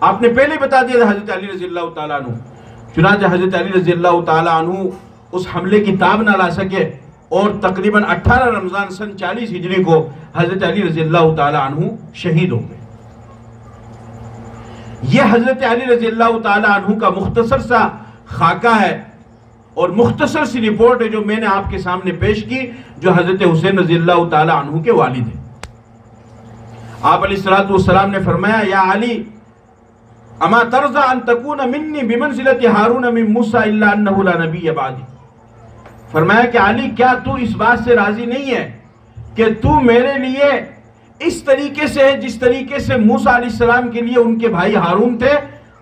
آپ نے پہلے بتا دیا تھا حضرت علی رضی اللہ تعالیٰ عنہ. چنانچہ حضرت علی رضی اللہ تعالیٰ عنہ اس حملے کی تاب نہ لا سکے اور تقریباً 18 رمضان سن 40 ہجری کو حضرت علی رضی اللہ تعالیٰ عنہ شہید ہو گئے. یہ حضرت علی رضی اللہ تعالیٰ عنہ کا مختصر سا خاکہ ہے اور مختصر سی رپورٹ ہے جو میں نے آپ کے سامنے پیش کی، جو حضرت حسین رضی اللہ تعالیٰ عنہ کے والد ہیں. آپ علیہ السلام نے فرمایا یا علی اما ترضى ان تكون مني بمنزلة هارون من موسى الا انه لا نبي بعدي. فرمایا کہ علی کیا تو اس بات سے راضی نہیں ہے کہ تو میرے لیے اس طریقے سے ہے جس طریقے سے موسیٰ علیہ السلام کے لیے ان کے بھائی ہارون تھے،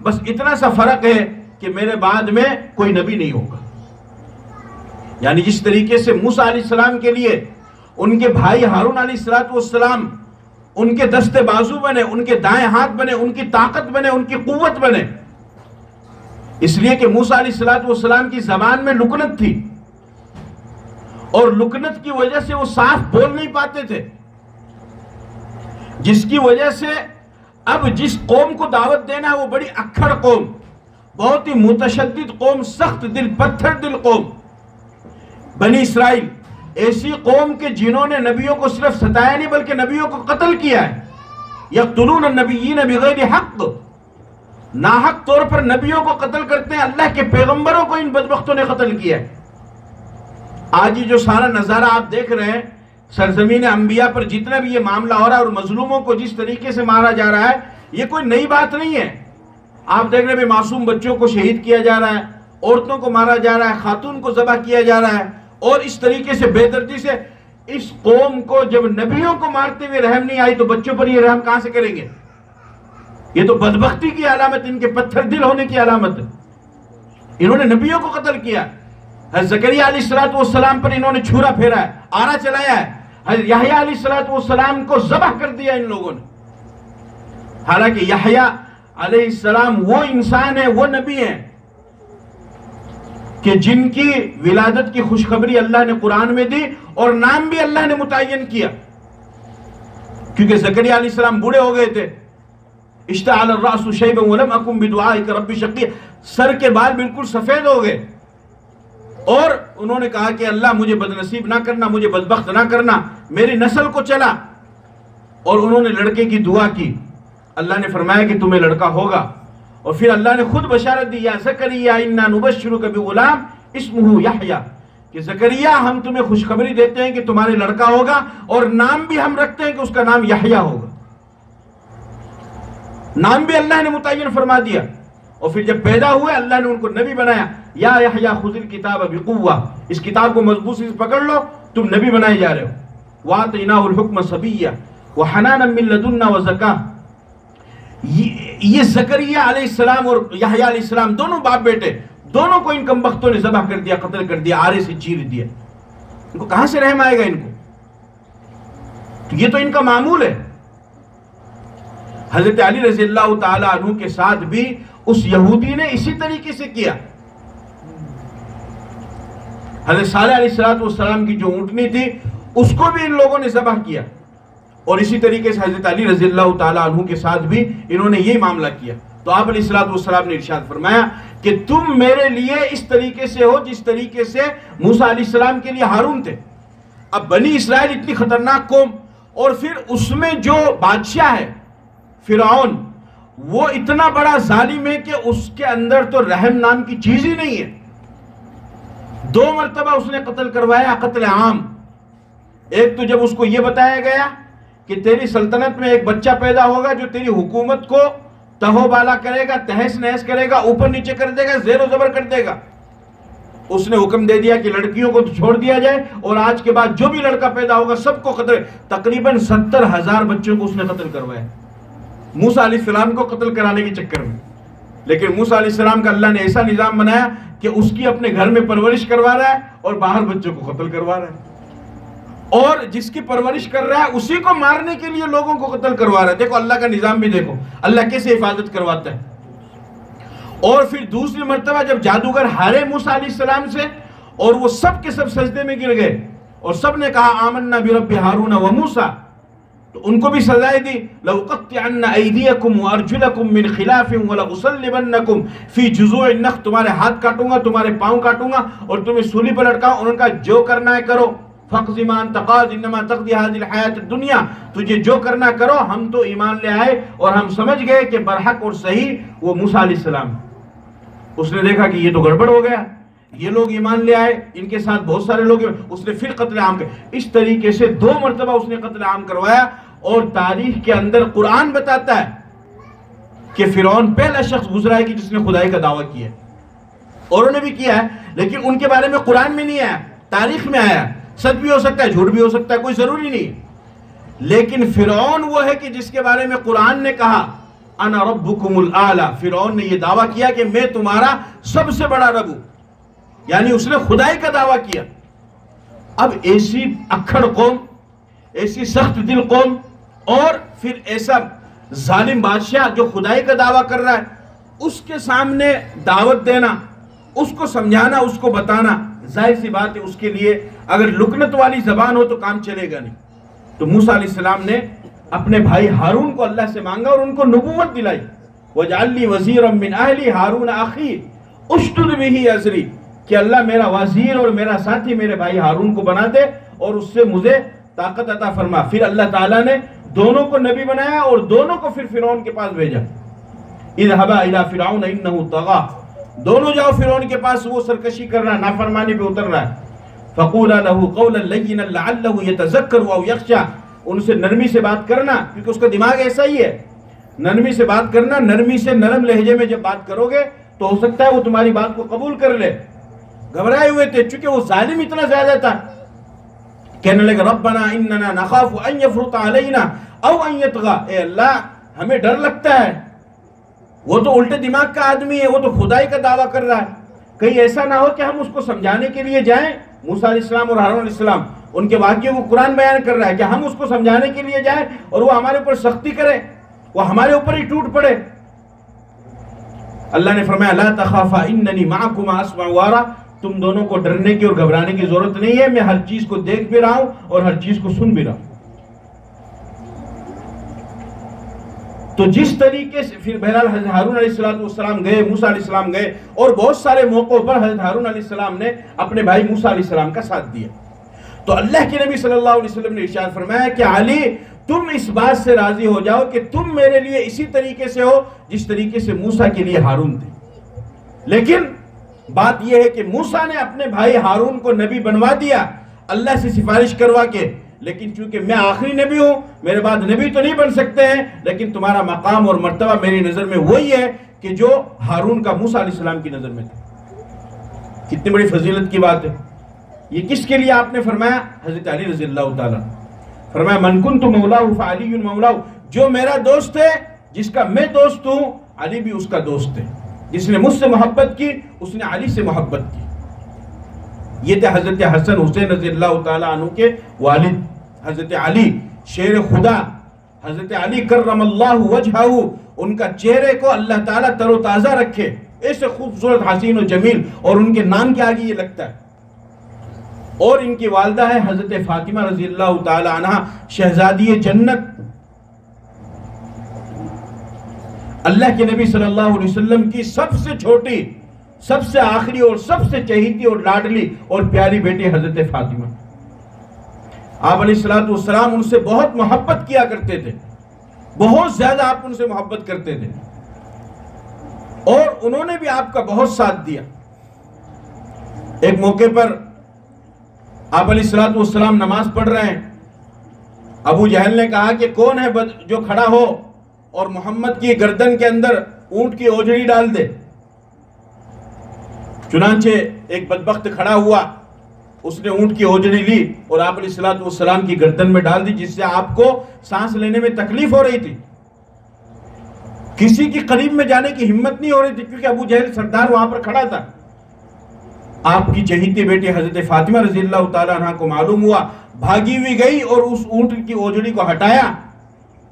بس اتنا سا فرق ہے کہ میرے بعد میں کوئی نبی نہیں ہوگا. یعنی جس طریقے سے موسیٰ علیہ السلام کے لیے ان کے بھائی ہارون علیہ السلام ان کے دست بازو بنے، ان کے دائیں ہاتھ بنے، ان کی طاقت بنے، ان کی قوت بنے، اس لیے کہ موسیٰ علیہ السلام کی زبان میں لکنت تھی اور لکنت کی وجہ سے وہ صاف بول نہیں پاتے تھے. جس کی وجہ سے اب جس قوم کو دعوت دینا ہے وہ بڑی اکھڑ قوم، بہت ہی متشدد قوم، سخت دل، پتھر دل قوم بنی اسرائیل، ایسی قوم کے جنہوں نے نبیوں کو صرف ستایا نہیں بلکہ نبیوں کو قتل کیا ہے۔ یقتلون النبیین بغیر حق، ناحق طور پر نبیوں کو قتل کرتے ہیں، اللہ کے پیغمبروں کو ان بدبختوں نے قتل کیا ہے۔ آج یہ جو سارا نظارہ آپ دیکھ رہے ہیں سرزمین انبیاء پر جتنا بھی یہ معاملہ ہو رہا ہے اور مظلوموں کو جس طریقے سے مارا جا رہا ہے، یہ کوئی نئی بات نہیں ہے۔ آپ دیکھ رہے ہیں معصوم بچوں کو شہید کیا جا رہا ہے، عورتوں کو مارا جا رہا ہے، خاتون کو ذبح کیا جا رہا ہے، اور اس طریقے سے بے دردی سے اس قوم کو جب نبیوں کو مارتے ہوئے رحم نہیں آئی تو بچوں پر یہ رحم کہاں سے کریں گے؟ یہ تو بدبختی کی علامت، ان کے پتھر دل ہونے کی علامت ہے۔ انہوں نے نبیوں کو قتل کیا، حضرت زکریا علیہ السلام پر انہوں نے چھرا پھیرا ہے، آرا چلایا ہے، حضرت یحییٰ علیہ السلام کو ذبح کر دیا ان لوگوں نے۔ حالانکہ یحییٰ علیہ السلام وہ انسان ہے، وہ نبی ہیں کہ جن کی ولادت کی خوشخبری اللہ نے قرآن میں دی اور نام بھی اللہ نے متعین کیا، کیونکہ زکریا علیہ السلام بوڑھے ہو گئے تھے۔ اشتعل الرأس شیبا ولم اکن بدعائک رب شقیا، سر کے بال بالکل سفید ہو گئے، اور انہوں نے کہا کہ اللہ مجھے بدنصیب نہ کرنا، مجھے بدبخت نہ کرنا، میری نسل کو چلا، اور انہوں نے لڑکے کی دعا کی۔ اللہ نے فرمایا کہ تمہیں لڑکا ہوگا، اور پھر اللہ نے خود بشارت دی، یا زکریا انا نبشرک بغلام اسمہ یحییٰ، کہ زکریا ہم تمہیں خوشخبری دیتے ہیں کہ تمہارے لڑکا ہوگا، اور نام بھی ہم رکھتے ہیں کہ اس کا نام یحییٰ ہوگا۔ نام بھی اللہ نے متعین فرما دیا، اور پھر جب پیدا ہوئے اللہ نے ان کو نبی بنایا۔ یا یحییٰ خذ الکتاب بقوہ، اس کتاب کو مضبوطی سے پکڑ لو، تم نبی بنائے جا رہے ہو۔ وآتیناہ الحکم صبیہ وحنانا من لدنا وزکاہ، یہ زکریا علیہ السلام اور یحییٰ علیہ السلام دونوں باپ بیٹے، دونوں کو ان کمبختوں نے ذبح کر دیا، قتل کر دیا، آرے سے چیر دیا۔ ان کو کہاں سے رحم آئے گا ان کو؟ تو یہ تو ان کا معمول ہے۔ حضرت علی رضی اللہ تعالی عنہ کے ساتھ بھی اس یہودی نے اسی طریقے سے کیا۔ حضرت صالح علیہ السلام کی جو اونٹنی تھی اس کو بھی ان لوگوں نے ذبح کیا، اور اسی طریقے سے حضرت علی رضی اللہ تعالی عنہ کے ساتھ بھی انہوں نے یہی معاملہ کیا۔ تو آپ علیہ السلام نے ارشاد فرمایا کہ تم میرے لیے اس طریقے سے ہو جس طریقے سے موسیٰ علیہ السلام کے لیے ہارون تھے۔ اب بنی اسرائیل اتنی خطرناک قوم، اور پھر اس میں جو بادشاہ ہے فرعون، وہ اتنا بڑا ظالم ہے کہ اس کے اندر تو رحم نام کی چیز ہی نہیں ہے۔ 2 مرتبہ اس نے قتل کروایا، قتل عام۔ ایک تو جب اس کو یہ بتایا گیا کہ تیری سلطنت میں ایک بچہ پیدا ہوگا جو تیری حکومت کو تہو بالا کرے گا، تہس نہس کرے گا، اوپر نیچے کر دے گا، زیر و زبر کر دے گا، اس نے حکم دے دیا کہ لڑکیوں کو چھوڑ دیا جائے، اور آج کے بعد جو بھی لڑکا پیدا ہوگا سب کو قتل۔ تقریباً 70,000 بچوں کو اس نے قتل کروایا موسیٰ علیہ السلام کو قتل کرانے کے چکر میں۔ لیکن موسیٰ علیہ السلام کا اللہ نے ایسا نظام بنایا کہ اس کی اپنے گھر میں پرورش کروا رہا ہے اور باہر بچوں کو قتل کروا رہا ہے، اور جس کی پرورش کر رہا ہے اسی کو مارنے کے لیے لوگوں کو قتل کروا رہا ہے۔ دیکھو اللہ کا نظام بھی، دیکھو اللہ کیسے حفاظت کرواتا ہے۔ اور پھر دوسری مرتبہ جب جادوگر ہارے موسیٰ علیہ السلام سے، اور وہ سب کے سب سجدے میں گر گئے اور سب نے کہا آمنا برب ہارون و موسیٰ، تو ان کو بھی سزائے دی، لَأُقَطِّعَنَّ أَيْدِيَكُمْ وَأَرْجُلَكُمْ مِنْ خِلَافٍ وَلَأُصَلِّبَنَّكُمْ فِي جُذُوعِ النَّخْلِ، تمہارے ہاتھ کاٹوں گا، تمہارے پاؤں کاٹوں گا، اور تمہیں سولی پر لٹکاؤں۔ انہوں نے کہا جو کرنا ہے کرو، فَقْضِ مَا أَنْتَ قَاضٍ إِنَّمَا تَقْضِي هَذِهِ الْحَيَاةَ الدُّنْيَا، تجھے جو کرنا کرو، ہم تو ایمان لے آئے اور ہم سمجھ گئے کہ برحق اور صحیح وہ موسیٰ علیہ السلام۔ اس نے دیکھا کہ یہ تو گڑبڑ ہو گیا، یہ لوگ ایمان لے آئے، ان کے ساتھ بہت سارے لوگ، اس نے پھر قتل عام کیا۔ اس طریقے سے 2 مرتبہ اس نے قتل عام کروایا، اور تاریخ کے اندر قرآن بتاتا ہے کہ فرعون پہلا شخص گزرا ہے کہ جس نے خدائی کا دعویٰ کیا ہے، اور انہوں نے بھی کیا ہے، لیکن ان کے بارے میں قرآن میں نہیں آیا، تاریخ میں آیا۔ سچ بھی ہو سکتا ہے، جھوٹ بھی ہو سکتا ہے، کوئی ضروری نہیں، لیکن فرعون وہ ہے کہ جس کے بارے میں قرآن نے کہا انا ربکم الاعلی، فرعون نے یہ دعویٰ کیا کہ میں تمہارا سب سے بڑا رب ہوں، یعنی اس نے خدائی کا دعویٰ کیا۔ اب ایسی اکھڑ قوم، ایسی سخت دل قوم، اور پھر ایسا ظالم بادشاہ جو خدائی کا دعویٰ کر رہا ہے، اس کے سامنے دعوت دینا، اس کو سمجھانا، اس کو بتانا، ظاہر سی بات ہے اس کے لیے اگر لکنت والی زبان ہو تو کام چلے گا نہیں۔ تو موسیٰ علیہ السلام نے اپنے بھائی ہارون کو اللہ سے مانگا اور ان کو نبوت دلائی. وَاجْعَلْ لِي وَزِيرًا مِّنْ أَهْلِي هَارُونَ أَخِي اُشْدُدْ بِهِ أَزْرِي کہ اللہ میرا وزیر اور میرا ساتھی میرے بھائی ہارون کو بنا دے اور اس سے مجھے طاقت عطا فرما. پھر اللہ تعالیٰ نے دونوں کو نبی بنایا اور دونوں کو پھر فرعون کے پاس بھیجا. اذهبا الى فرعون انه طغى دونوں جاؤ فرعون کے پاس, وہ سرکشی کر رہا ہے, نافرمانی پہ اتر رہا ہے. فقولا له قولا لينا لعله يتذكر او يخشى ان سے نرمی سے بات کرنا کیونکہ اس کا دماغ ایسا ہی ہے. نرمی سے بات کرنا, نرمی سے نرم لہجے میں جب بات کرو گے تو ہو سکتا ہے وہ تمہاری بات کو قبول کر لے. گھبرائے ہوئے تھے چونکہ وہ ظالم اتنا زیادہ تھا. کہنے لگے ربنا اننا نخاف ان يفرط علينا او ان يطغى اے اللہ ہمیں ڈر لگتا ہے. وہ تو الٹے دماغ کا آدمی ہے, وہ تو خدائی کا دعویٰ کر رہا ہے. کہیں ایسا نہ ہو کہ ہم اس کو سمجھانے کے لیے جائیں. موسیٰ علیہ السلام اور ہارون علیہ السلام ان کے واقعوں کو قرآن بیان کر رہا ہے کہ ہم اس کو سمجھانے کے لیے جائیں اور وہ ہمارے اوپر سختی کرے, وہ ہمارے اوپر ہی ٹوٹ پڑے. اللہ نے فرمایا لا تخافا اننی معکما اسمع وارا تم دونوں کو ڈرنے کی اور گھبرانے کی ضرورت نہیں ہے, میں ہر چیز کو دیکھ بھی رہا ہوں اور ہر چیز کو سن بھی رہا ہوں. تو جس طریقے سے پھر بہرحال حضرت ہارون علیہ السلام گئے, موسیٰ علیہ السلام گئے اور بہت سارے موقعوں پر حضرت ہارون علیہ السلام نے اپنے بھائی موسیٰ علیہ السلام کا ساتھ دیا. تو اللہ کے نبی صلی اللہ علیہ وسلم نے ارشاد فرمایا کہ علی تم اس بات سے راضی ہو جاؤ کہ تم میرے لیے اسی طریقے سے ہو جس طریقے سے موسیٰ کے لیے ہارون تھے. لیکن بات یہ ہے کہ موسیٰ نے اپنے بھائی ہارون کو نبی بنوا دیا اللہ سے سفارش کروا کے, لیکن چونکہ میں آخری نبی ہوں میرے بعد نبی تو نہیں بن سکتے ہیں, لیکن تمہارا مقام اور مرتبہ میری نظر میں وہی ہے کہ جو ہارون کا موسیٰ علیہ السلام کی نظر میں تھا. کتنی بڑی فضیلت کی بات ہے. یہ کس کے لیے آپ نے فرمایا؟ حضرت علی رضی اللہ تعالیٰ. فرمایا من کنت مولاہ فعلی مولاہ جو میرا دوست ہے جس کا میں دوست ہوں علی بھی اس کا دوست ہے. جس نے مجھ سے محبت کی اس نے علی سے محبت کی. یہ تھے حضرت حسن حسین رضی اللہ تعالیٰ عنہ کے والد حضرت علی شیر خدا. حضرت علی کرم اللہ وجہہ ان کا چہرے کو اللہ تعالیٰ تر و تازہ رکھے, ایسے خوبصورت حسین و جمیل, اور ان کے نام کے آگے یہ لگتا ہے. اور ان کی والدہ ہے حضرت فاطمہ رضی اللہ تعالیٰ عنہ شہزادی جنت. اللہ کے نبی صلی اللہ علیہ وسلم کی سب سے چھوٹی, سب سے آخری اور سب سے چہیتی اور لاڈلی اور پیاری بیٹی حضرت فاطمہ. آپ علیہ السلام ان سے بہت محبت کیا کرتے تھے, بہت زیادہ آپ ان سے محبت کرتے تھے, اور انہوں نے بھی آپ کا بہت ساتھ دیا. ایک موقع پر آپ علیہ السلام نماز پڑھ رہے ہیں. ابو جہل نے کہا کہ کون ہے جو کھڑا ہو اور محمد کی گردن کے اندر اونٹ کی اوجڑی ڈال دے. چنانچہ ایک بدبخت کھڑا ہوا, اس نے اونٹ کی اوجڑی لی اور آپ علیہ السلام کی گردن میں ڈال دی, جس سے آپ کو سانس لینے میں تکلیف ہو رہی تھی. کسی کی قریب میں جانے کی ہمت نہیں ہو رہی تھی کیونکہ ابو جہل سردار وہاں پر کھڑا تھا. آپ کی چہیتی بیٹی حضرت فاطمہ رضی اللہ تعالیٰ عنہ کو معلوم ہوا, بھاگی ہوئی گئی اور اس اونٹ کی اوجڑی کو ہٹایا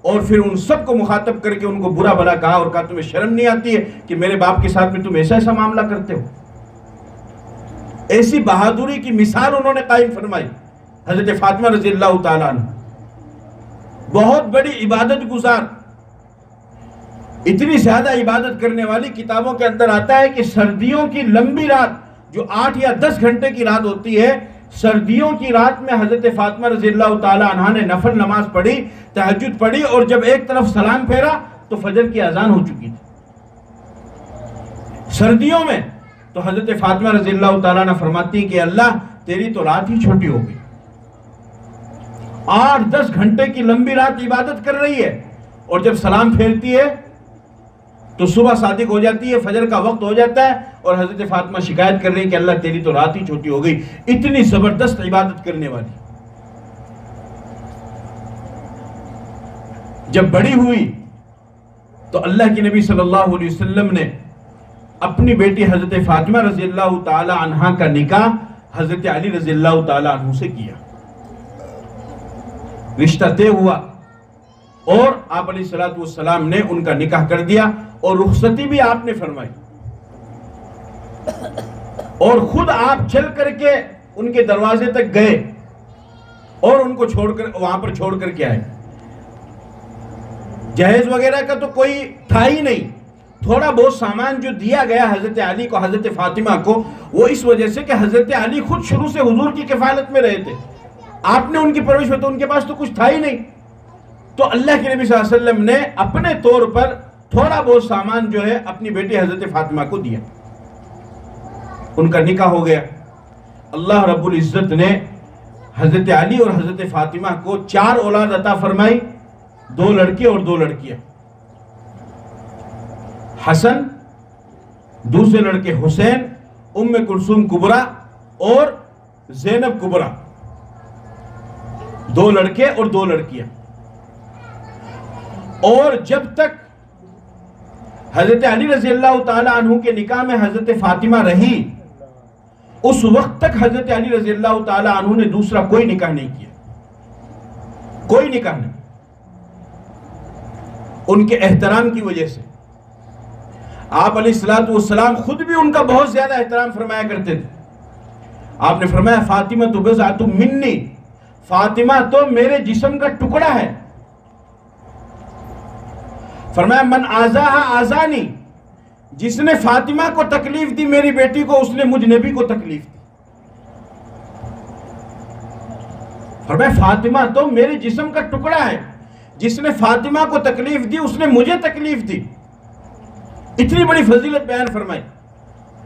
اور پھر ان سب کو مخاطب کر کے ان کو برا بھلا کہا اور کہا تمہیں شرم نہیں آتی ہے کہ میرے باپ کے ساتھ میں تم ایسا معاملہ کرتے ہو. ایسی بہادری کی مثال انہوں نے قائم فرمائی حضرت فاطمہ رضی اللہ تعالیٰ عنہ. بہت بڑی عبادت گزار, اتنی زیادہ عبادت کرنے والی. کتابوں کے اندر آتا ہے کہ سردیوں کی لمبی رات جو 8 یا 10 گھنٹے کی رات ہوتی ہے, سردیوں کی رات میں حضرت فاطمہ رضی اللہ تعالیٰ عنہ نے نفل نماز پڑھی, تہجد پڑھی, اور جب ایک طرف سلام پھیرا تو فجر کی اذان ہو چکی تھی سردیوں میں. تو حضرت فاطمہ رضی اللہ تعالیٰ عنہ فرماتی کہ اللہ تیری تو رات ہی چھوٹی ہو گئی, 8-10 گھنٹے کی لمبی رات عبادت کر رہی ہے, اور جب سلام پھیرتی ہے تو صبح صادق ہو جاتی ہے, فجر کا وقت ہو جاتا ہے, اور حضرت فاطمہ شکایت کر رہی ہے کہ اللہ تیری تو رات ہی چھوٹی ہو گئی. اتنی زبردست عبادت کرنے والی. جب بڑی ہوئی تو اللہ کے نبی صلی اللہ علیہ وسلم نے اپنی بیٹی حضرت فاطمہ رضی اللہ تعالی عنہ کا نکاح حضرت علی رضی اللہ تعالی عنہ سے کیا. رشتہ طے ہوا اور آپ علیہ السلام نے ان کا نکاح کر دیا, اور رخصتی بھی آپ نے فرمائی, اور خود آپ چل کر کے ان کے دروازے تک گئے اور ان کو چھوڑ کر وہاں پر چھوڑ کر کے آئے. جہیز وغیرہ کا تو کوئی تھا ہی نہیں. تھوڑا بہت سامان جو دیا گیا حضرت علی کو حضرت فاطمہ کو، وہ اس وجہ سے کہ حضرت علی خود شروع سے حضور کی کفالت میں رہے تھے. آپ نے ان کی پرورش میں، تو ان کے پاس تو کچھ تھا ہی نہیں. تو اللہ کے نبی صلی اللہ علیہ وسلم نے اپنے طور پر تھوڑا بہت سامان جو ہے اپنی بیٹی حضرت فاطمہ کو دیا. ان کا نکاح ہو گیا. اللہ رب العزت نے حضرت علی اور حضرت فاطمہ کو 4 اولاد عطا فرمائی، 2 لڑکے اور 2 لڑکیاں. حسن، دوسرے لڑکے حسین، ام کلثوم کبریٰ اور زینب کبریٰ. 2 لڑکے اور 2 لڑکیاں. اور جب تک حضرت علی رضی اللہ تعالی عنہ کے نکاح میں حضرت فاطمہ رہی، اس وقت تک حضرت علی رضی اللہ تعالی عنہ نے دوسرا کوئی نکاح نہیں کیا. کوئی نکاح نہیں. ان کے احترام کی وجہ سے آپ علیہ السلام خود بھی ان کا بہت زیادہ احترام فرمایا کرتے تھے. آپ نے فرمایا فاطمہ تو بضعۃ منی، فاطمہ تو میرے جسم کا ٹکڑا ہے. فرمایا من آزاہا آزانی، جس نے فاطمہ کو تکلیف دی میری بیٹی کو، اس نے مجھ نبی کو تکلیف دی. فرمایا فاطمہ تو میرے جسم کا ٹکڑا ہے، جس نے فاطمہ کو تکلیف دی اس نے مجھے تکلیف دی. اتنی بڑی فضیلت بیان فرمائی.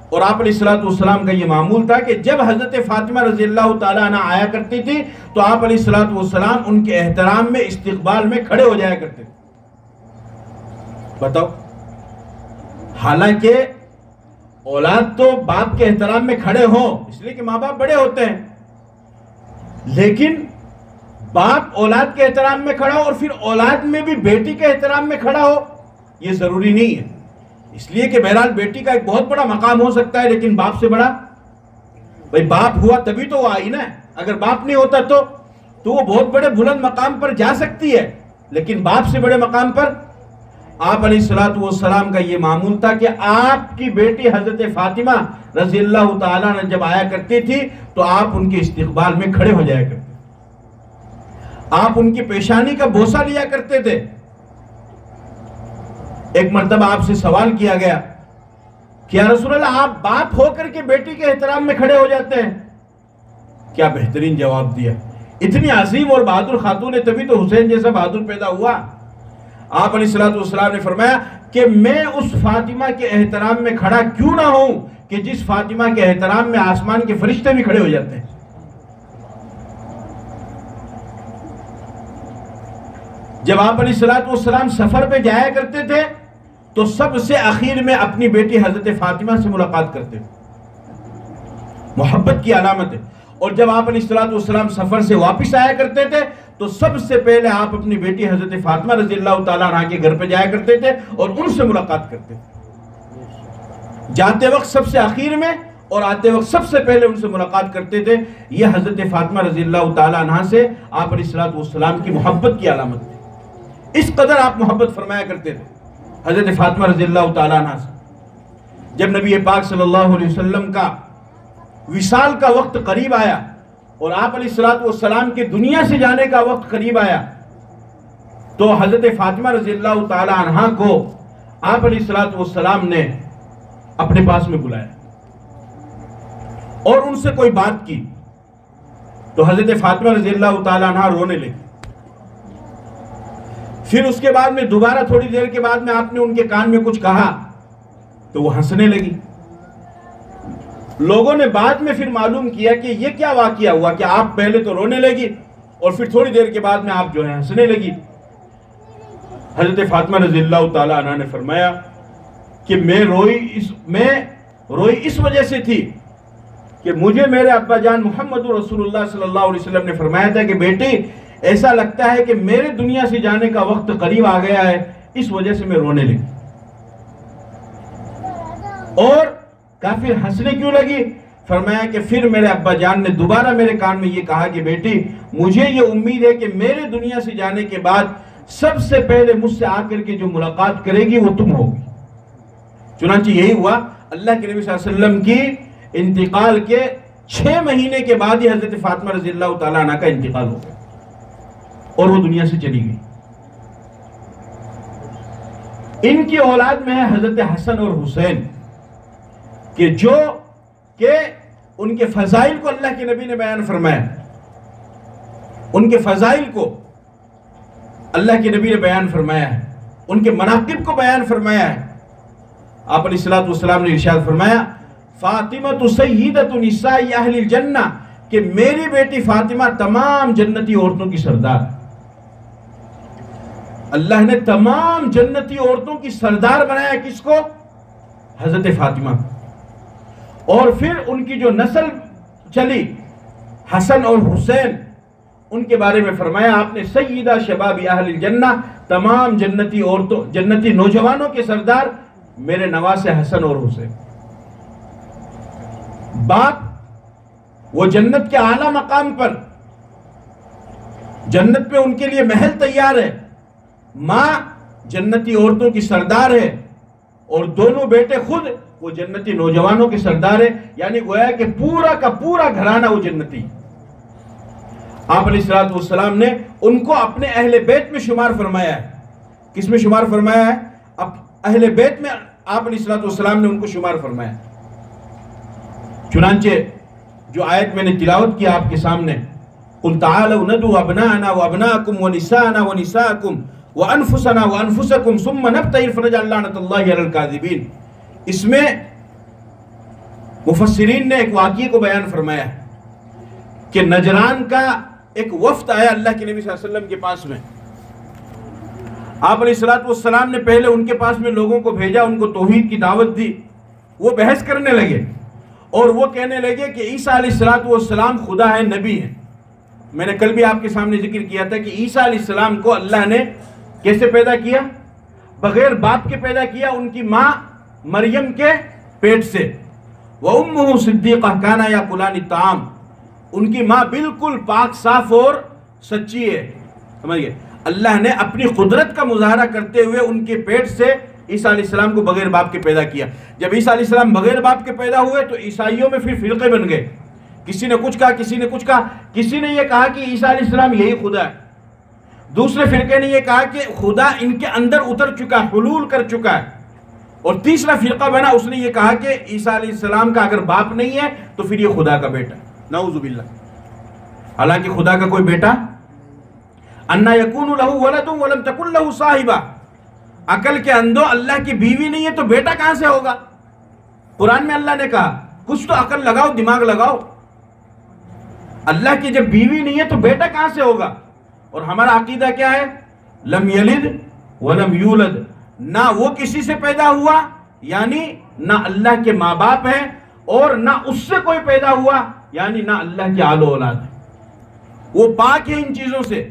اور آپ علیہ السلام کا یہ معمول تھا کہ جب حضرت فاطمہ رضی اللہ تعالیٰ عنہ آیا کرتی تھی تو آپ علیہ السلام ان کے احترام میں، استقبال میں کھڑے ہو جایا کرتے تھے. بتاؤ، حالانکہ اولاد تو باپ کے احترام میں کھڑے ہوں اس لیے کہ ماں باپ بڑے ہوتے ہیں، لیکن باپ اولاد کے احترام میں کھڑا ہو اور پھر اولاد میں بھی بیٹی کے احترام میں کھڑا ہو، یہ ضروری نہیں ہے. اس لیے کہ بہرحال بیٹی کا ایک بہت بڑا مقام ہو سکتا ہے، لیکن باپ سے بڑا، بھئی باپ ہوا تبھی تو وہ آئی نا. اگر باپ نہیں ہوتا تو وہ بہت بڑے بلند مقام پر جا سکتی ہے، لیکن باپ سے بڑے مقام پر. آپ علیہ السلام کا یہ معمول تھا کہ آپ کی بیٹی حضرت فاطمہ رضی اللہ تعالیٰ نے جب آیا کرتی تھی تو آپ ان کے استقبال میں کھڑے ہو جایا کرتے. آپ ان کی پیشانی کا بوسہ لیا کرتے تھے. ایک مرتبہ آپ سے سوال کیا گیا کہ یا رسول اللہ، آپ باپ ہو کر کے بیٹی کے احترام میں کھڑے ہو جاتے ہیں. کیا بہترین جواب دیا. اتنی عظیم اور بہادر خاتون ہے، تبھی تو حسین جیسا بہادر پیدا ہوا. آپ علیہ السلام نے فرمایا کہ میں اس فاطمہ کے احترام میں کھڑا کیوں نہ ہوں کہ جس فاطمہ کے احترام میں آسمان کے فرشتے بھی کھڑے ہو جاتے ہیں. جب آپ علیہ السلام سفر پہ جایا کرتے تھے تو سب سے آخر میں اپنی بیٹی حضرت فاطمہ سے ملاقات کرتے تھے. محبت کی علامت ہے. اور جب آپ علیہ السلام سفر سے واپس آیا کرتے تھے تو سب سے پہلے آپ اپنی بیٹی حضرت فاطمہ رضی اللہ تعالیٰ عنہ کے گھر پہ جایا کرتے تھے اور ان سے ملاقات کرتے تھے. جاتے وقت سب سے آخر میں اور آتے وقت سب سے پہلے ان سے ملاقات کرتے تھے. یہ حضرت فاطمہ رضی اللہ تعالیٰ عنہ سے آپ علیہ السلام کی محبت کی علامت تھی. اس قدر آپ محبت فرمایا کرتے تھے حضرت فاطمہ رضی اللہ تعالیٰ عنہ سے. جب نبی پاک صلی اللہ علیہ وسلم کا وصال کا وقت قریب آیا اور آپ علیہ السلام کے دنیا سے جانے کا وقت قریب آیا تو حضرت فاطمہ رضی اللہ تعالیٰ عنہ کو آپ علیہ السلام نے اپنے پاس میں بلایا اور ان سے کوئی بات کی تو حضرت فاطمہ رضی اللہ تعالیٰ عنہ رونے لگی. پھر اس کے بعد میں دوبارہ تھوڑی دیر کے بعد میں آپ نے ان کے کان میں کچھ کہا تو وہ ہنسنے لگی. لوگوں نے بعد میں پھر معلوم کیا کہ یہ کیا واقعہ ہوا کہ آپ پہلے تو رونے لگی اور پھر تھوڑی دیر کے بعد میں آپ جو ہے ہنسنے لگی. حضرت فاطمہ رضی اللہ تعالیٰ عنہ نے فرمایا کہ میں روئی اس وجہ سے تھی کہ مجھے میرے ابا جان محمد رسول اللہ صلی اللہ علیہ وسلم نے فرمایا تھا کہ بیٹی ایسا لگتا ہے کہ میرے دنیا سے جانے کا وقت قریب آ گیا ہے، اس وجہ سے میں رونے لگی. اور کافر ہنسنے کیوں لگی؟ فرمایا کہ پھر میرے ابا جان نے دوبارہ میرے کان میں یہ کہا کہ بیٹی مجھے یہ امید ہے کہ میرے دنیا سے جانے کے بعد سب سے پہلے مجھ سے آ کر کے جو ملاقات کرے گی وہ تم ہوگی. چنانچہ یہی ہوا. اللہ کے نبی صلی اللہ علیہ وسلم کی انتقال کے 6 مہینے کے بعد ہی حضرت فاطمہ رضی اللہ تعالیٰ عنہ کا انتقال ہو گیا اور وہ دنیا سے چلی گئی. ان کی اولاد میں ہے حضرت حسن اور حسین کہ ان کے فضائل کو اللہ کے نبی نے بیان فرمایا، ان کے فضائل کو اللہ کے نبی نے بیان فرمایا ہے، ان کے مناقب کو بیان فرمایا ہے۔ آپ علیہ السلام نے ارشاد فرمایا فاطمہ سیدۃ نساء اہل الجنہ، کہ میری بیٹی فاطمہ تمام جنتی عورتوں کی سردار۔ اللہ نے تمام جنتی عورتوں کی سردار بنایا کس کو؟ حضرت فاطمہ۔ اور پھر ان کی جو نسل چلی حسن اور حسین، ان کے بارے میں فرمایا آپ نے سیدہ شباب اہل الجنہ، تمام جنتی عورتوں، جنتی نوجوانوں کے سردار میرے نواسے حسن اور حسین۔ باپ وہ جنت کے اعلیٰ مقام پر، جنت میں ان کے لیے محل تیار ہے، ماں جنتی عورتوں کی سردار ہے، اور دونوں بیٹے خود وہ جنتی نوجوانوں کے سردار ہے، یعنی گویا کہ پورا کا پورا گھرانہ وہ جنتی۔ آپ علیہ السلام نے ان کو اپنے اہل بیت میں شمار فرمایا ہے۔ کس میں شمار فرمایا ہے؟ اہل بیت میں آپ علیہ السلام نے ان کو شمار فرمایا۔ چنانچہ جو آیت میں نے تلاوت کیا آپ کے سامنے، قُلْ تَعَالَوْا نَدْعُوا أَبْنَاءَنَا وَأَبْنَاءَكُمْ وَنِسَاءَنَا وَنِسَاءَكُمْ وَأَنفُسَنَا وَأَنفُسَكُمْ ثُمَّ نَبْتَهِلْ فَنَجْعَلْ لَعْنَةَ اللَّهِ عَلَى الْكَاذِبِينَ۔ اس میں مفسرین نے ایک واقعے کو بیان فرمایا کہ نجران کا ایک وفد آیا اللہ کے نبی صلی اللہ علیہ وسلم کے پاس میں۔ آپ علیہ السلام نے پہلے ان کے پاس میں لوگوں کو بھیجا، ان کو توحید کی دعوت دی، وہ بحث کرنے لگے اور وہ کہنے لگے کہ عیسیٰ علیہ السلام خدا ہے، نبی ہے۔ میں نے کل بھی آپ کے سامنے ذکر کیا تھا کہ عیسیٰ علیہ السلام کو اللہ نے کیسے پیدا کیا؟ بغیر باپ کے پیدا کیا، ان کی ماں مریم کے پیٹ سے۔ وَأُمُّهُ صِدِّيقَةٌ كَانَا يَأْكُلَانِ الطَّعَامَ، ان کی ماں بالکل پاک صاف اور سچی ہے۔ سمجھ گئے؟ اللہ نے اپنی قدرت کا مظاہرہ کرتے ہوئے ان کے پیٹ سے عیسیٰ علیہ السلام کو بغیر باپ کے پیدا کیا۔ جب عیسیٰ علیہ السلام بغیر باپ کے پیدا ہوئے تو عیسائیوں میں پھر فرقے بن گئے، کسی نے کچھ کہا، کسی نے کچھ کہا۔ کسی نے یہ کہا کہ عیسیٰ علیہ السلام یہی خدا ہے، دوسرے فرقے نے یہ کہا کہ خدا ان کے اندر اتر چکا ہے، حلول کر چکا ہے، اور تیسرا فرقہ بنا، اس نے یہ کہا کہ عیسیٰ علیہ السلام کا اگر باپ نہیں ہے تو پھر یہ خدا کا بیٹا ہے، نعوذ باللہ۔ حالانکہ خدا کا کوئی بیٹا، اَنَّا يَكُونُ لَهُ وَلَدٌ وَلَمْ تَكُنْ لَهُ صَاحِبَةٌ، عقل کے اندھو اللہ کی بیوی نہیں ہے تو بیٹا کہاں سے ہوگا؟ قرآن میں اللہ نے کہا کچھ تو عقل لگاؤ، دماغ لگاؤ۔ اللہ کی جب بیوی نہیں ہے تو بیٹا کہاں سے ہوگا؟ اور ہمارا عقیدہ کیا ہے؟ لم یلد ولم یولد، نہ وہ کسی سے پیدا ہوا، یعنی نہ اللہ کے ماں باپ ہیں، اور نہ اس سے کوئی پیدا ہوا، یعنی نہ اللہ کے آل و اولاد ہے، وہ پاک ہے ان چیزوں سے۔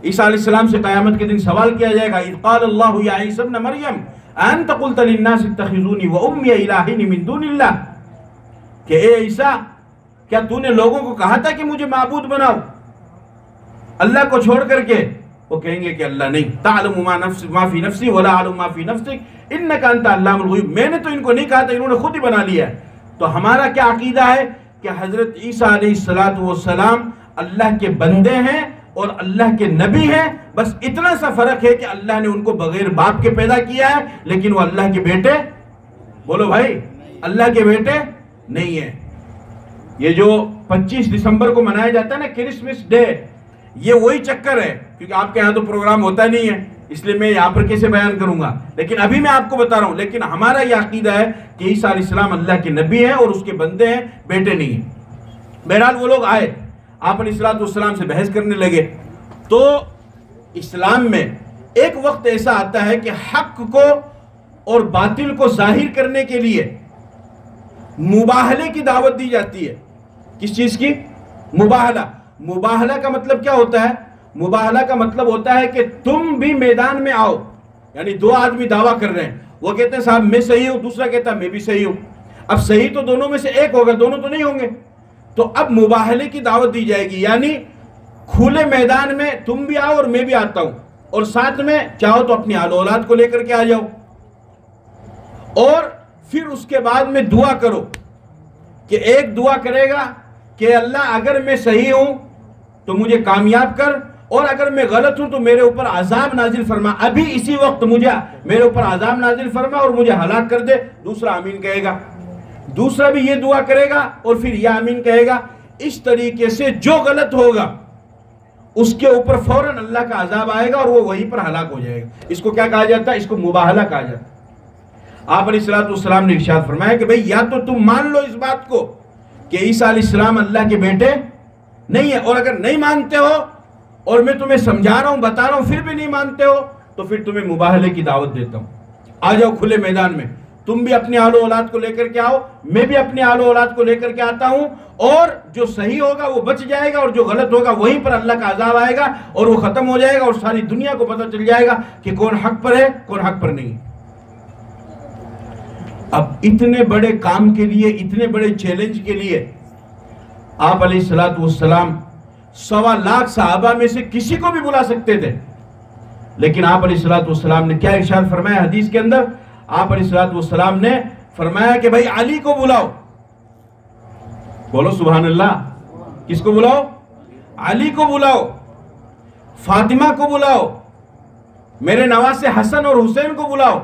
عیسیٰ علیہ السلام سے قیامت کے دن سوال کیا جائے گا، اذ قال اللہ یا عیسی ابن مریم انت قلت للناس اتخذونی وامي الہین من دون اللہ، کہ اے عیسیٰ کیا تو نے لوگوں کو کہا تھا کہ مجھے معبود بناؤ اللہ کو چھوڑ کر کے؟ وہ کہیں گے کہ اللہ نہیں، تعلم ما فی نفسی ولا اعلم ما فی نفسک انک انت علام الغیوب، میں نے تو ان کو نہیں کہا تھا، انہوں نے خود ہی بنا لیا ہے۔ تو ہمارا کیا عقیدہ ہے کہ حضرت عیسیٰ علیہ السلام اللہ کے بندے ہیں اور اللہ کے نبی ہیں، بس اتنا سا فرق ہے کہ اللہ نے ان کو بغیر باپ کے پیدا کیا ہے، لیکن وہ اللہ کے بیٹے، بولو بھائی، اللہ کے بیٹے نہیں ہیں۔ یہ جو 25 دسمبر کو منایا جاتا ہے نا کرسمس ڈے، یہ وہی چکر ہے، کیونکہ آپ کے یہاں تو پروگرام ہوتا نہیں ہے، اس لیے میں یہاں پر کیسے بیان کروں گا، لیکن ابھی میں آپ کو بتا رہا ہوں۔ لیکن ہمارا یہ عقیدہ ہے کہ عیسیٰ علیہ السلام اللہ کے نبی ہیں اور اس کے بندے ہیں، بیٹے نہیں ہیں۔ بہرحال وہ لوگ آئے، آپ علیہ السلام سے بحث کرنے لگے۔ تو اسلام میں ایک وقت ایسا آتا ہے کہ حق کو اور باطل کو ظاہر کرنے کے لیے مباہلے کی دعوت دی جاتی ہے۔ کس چیز کی؟ مباہلہ۔ مباہلہ کا مطلب کیا ہوتا ہے؟ مباہلہ کا مطلب ہوتا ہے کہ تم بھی میدان میں آؤ، یعنی دو آدمی دعویٰ کر رہے ہیں، وہ کہتے ہیں صاحب میں صحیح ہوں، دوسرا کہتا ہے میں بھی صحیح ہوں۔ اب صحیح تو دونوں میں سے ایک ہوگا، دونوں تو نہیں ہوں گے، تو اب مباہلے کی دعوت دی جائے گی، یعنی کھلے میدان میں تم بھی آؤ اور میں بھی آتا ہوں، اور ساتھ میں چاہو تو اپنی آل اولاد کو لے کر کے آ جاؤ، اور پھر اس کے بعد میں دعا کرو کہ ایک دعا کرے گا کہ اللہ اگر میں صحیح ہوں تو مجھے کامیاب کر، اور اگر میں غلط ہوں تو میرے اوپر عذاب نازل فرما، ابھی اسی وقت مجھے میرے اوپر عذاب نازل فرما اور مجھے ہلاک کر دے۔ دوسرا آمین کہے گا، دوسرا بھی یہ دعا کرے گا اور پھر یہ آمین کہے گا۔ اس طریقے سے جو غلط ہوگا اس کے اوپر فوراً اللہ کا عذاب آئے گا اور وہ وہیں پر ہلاک ہو جائے گا۔ اس کو کیا کہا جاتا ہے؟ اس کو مباہلہ کہا جاتا ہے۔ آپ علیہ السلام نے ارشاد فرمایا کہ بھئی یا تو تم مان لو اس بات کو کہ عیسیٰ علیہ السلام اللہ کے بیٹے نہیں ہے، اور اگر نہیں مانتے ہو اور میں تمہیں سمجھا رہا ہوں بتا رہا ہوں پھر بھی نہیں مانتے ہو تو پھر تمہیں مباہلے کی دعوت دیتا ہوں۔ آ جاؤ کھلے میدان میں، تم بھی اپنے آل و اولاد کو لے کر کے آؤ، میں بھی اپنے آل و اولاد کو لے کر کے آتا ہوں، اور جو صحیح ہوگا وہ بچ جائے گا اور جو غلط ہوگا وہیں پر اللہ کا عذاب آئے گا اور وہ ختم ہو جائے گا اور ساری دنیا کو پتہ چل جائے گا کہ کون حق پر ہے کون حق پر نہیں۔ اب اتنے بڑے کام کے لیے، اتنے بڑے چیلنج کے لیے آپ علیہ السلام 1.25 لاکھ صحابہ میں سے کسی کو بھی بلا سکتے تھے، لیکن آپ علیہ السلام نے کیا ارشاد فرمایا حدیث کے اندر؟ آپ علیہ السلام نے فرمایا کہ بھائی علی کو بلاؤ۔ بولو سبحان اللہ۔ کس کو بلاؤ؟ علی کو بلاؤ، فاطمہ کو بلاؤ، میرے نواسے حسن اور حسین کو بلاؤ۔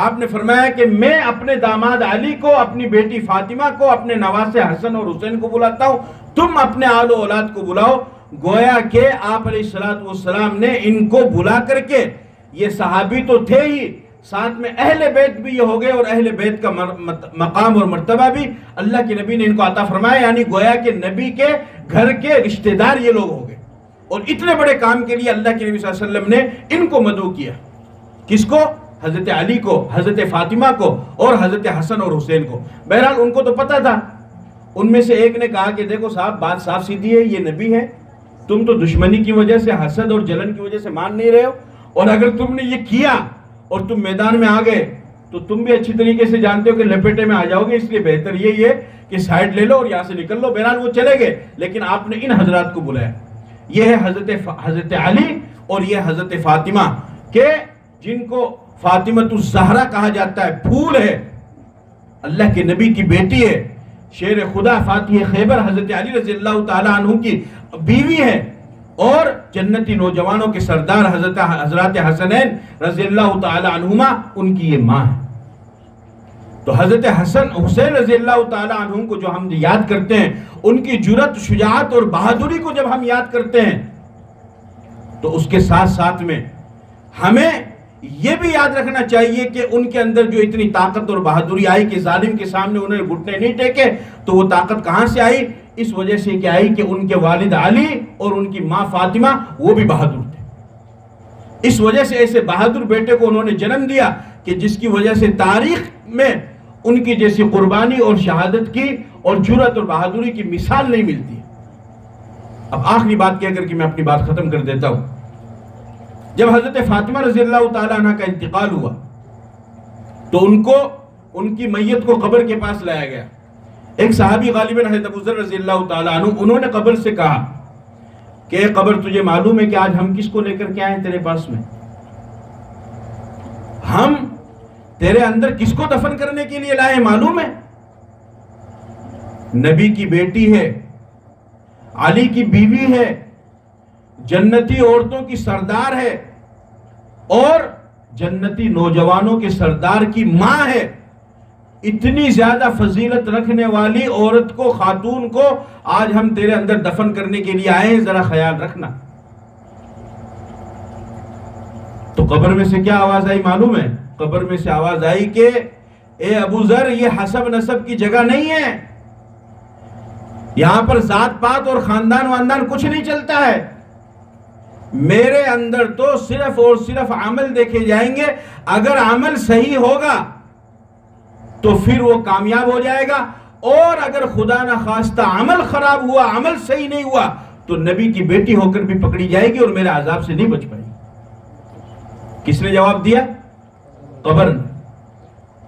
آپ نے فرمایا کہ میں اپنے داماد علی کو، اپنی بیٹی فاطمہ کو، اپنے نواسے حسن اور حسین کو بلاتا ہوں، تم اپنے آل و اولاد کو بلاؤ۔ گویا کہ آپ علیہ السلام نے ان کو بلا کر کے، یہ صحابی تو تھے ہی، ساتھ میں اہل بیت بھی یہ ہو گئے، اور اہل بیت کا مقام اور مرتبہ بھی اللہ کے نبی نے ان کو عطا فرمایا، یعنی گویا کہ نبی کے گھر کے رشتہ دار یہ لوگ ہو گئے، اور اتنے بڑے کام کے لیے اللہ کے نبی صلی اللہ علیہ وسلم نے ان کو مدعو کیا۔ کس کو؟ حضرت علی کو، حضرت فاطمہ کو اور حضرت حسن اور حسین کو۔ بہرحال ان کو تو پتہ تھا۔ ان میں سے ایک نے کہا کہ دیکھو صاحب بات صاف سیدھی ہے، یہ نبی ہے، تم تو دشمنی کی وجہ سے، حسد اور جلن کی وجہ سے مان نہیں رہے ہو، اور اگر تم نے یہ کیا اور تم میدان میں آ گئے تو تم بھی اچھی طریقے سے جانتے ہو کہ لپیٹے میں آ جاؤ گے، اس لیے بہتر یہی ہے کہ سائیڈ لے لو اور یہاں سے نکل لو۔ بہرحال وہ چلے گئے، لیکن آپ نے ان حضرات کو بلایا۔ یہ ہے حضرت علی اور یہ حضرت فاطمہ، کہ جن کو فاطمۃ الزہرا کہا جاتا ہے، پھول ہے، اللہ کے نبی کی بیٹی ہے، شیر خدا فاتح خیبر حضرت علی رضی اللہ تعالی عنہ کی بیوی ہے، اور جنتی نوجوانوں کے سردار حضرات حسنین رضی اللہ تعالی عنہما ان کی یہ ماں ہے۔ تو حضرت حسین رضی اللہ تعالی عنہ کو جو ہم یاد کرتے ہیں، ان کی جرأت، شجاعت اور بہادری کو جب ہم یاد کرتے ہیں تو اس کے ساتھ ساتھ میں ہمیں یہ بھی یاد رکھنا چاہیے کہ ان کے اندر جو اتنی طاقت اور بہادری آئی کہ ظالم کے سامنے انہوں نے گھٹنے نہیں ٹیکے، تو وہ طاقت کہاں سے آئی؟ اس وجہ سے کہ آئی کہ ان کے والد علی اور ان کی ماں فاطمہ وہ بھی بہادر تھے۔ اس وجہ سے ایسے بہادر بیٹے کو انہوں نے جنم دیا کہ جس کی وجہ سے تاریخ میں ان کی جیسی قربانی اور شہادت کی اور جرأت اور بہادری کی مثال نہیں ملتی۔ اب آخری بات کہہ کر کے میں اپنی بات ختم کر دیتا ہوں۔ جب حضرت فاطمہ رضی اللہ تعالیٰ عنہ کا انتقال ہوا تو ان کی میت کو قبر کے پاس لایا گیا۔ ایک صحابی غالباً حضرت ابو ذر رضی اللہ تعالیٰ عنہ، انہوں نے قبر سے کہا کہ اے قبر، تجھے معلوم ہے کہ آج ہم کس کو لے کر کے آئے ہیں تیرے پاس میں؟ ہم تیرے اندر کس کو دفن کرنے کے لیے لائے ہیں معلوم ہے؟ نبی کی بیٹی ہے، علی کی بیوی ہے، جنتی عورتوں کی سردار ہے، اور جنتی نوجوانوں کے سردار کی ماں ہے۔ اتنی زیادہ فضیلت رکھنے والی عورت کو، خاتون کو آج ہم تیرے اندر دفن کرنے کے لیے آئے ہیں، ذرا خیال رکھنا۔ تو قبر میں سے کیا آواز آئی معلوم ہے؟ قبر میں سے آواز آئی کہ اے ابو ذر، یہ حسب نسب کی جگہ نہیں ہے، یہاں پر ذات پات اور خاندان واندان کچھ نہیں چلتا ہے، میرے اندر تو صرف اور صرف عمل دیکھے جائیں گے، اگر عمل صحیح ہوگا تو پھر وہ کامیاب ہو جائے گا، اور اگر خدا نہ خواستہ عمل خراب ہوا، عمل صحیح نہیں ہوا، تو نبی کی بیٹی ہو کر بھی پکڑی جائے گی اور میرے عذاب سے نہیں بچ پائے گی۔ کس نے جواب دیا؟ قبر۔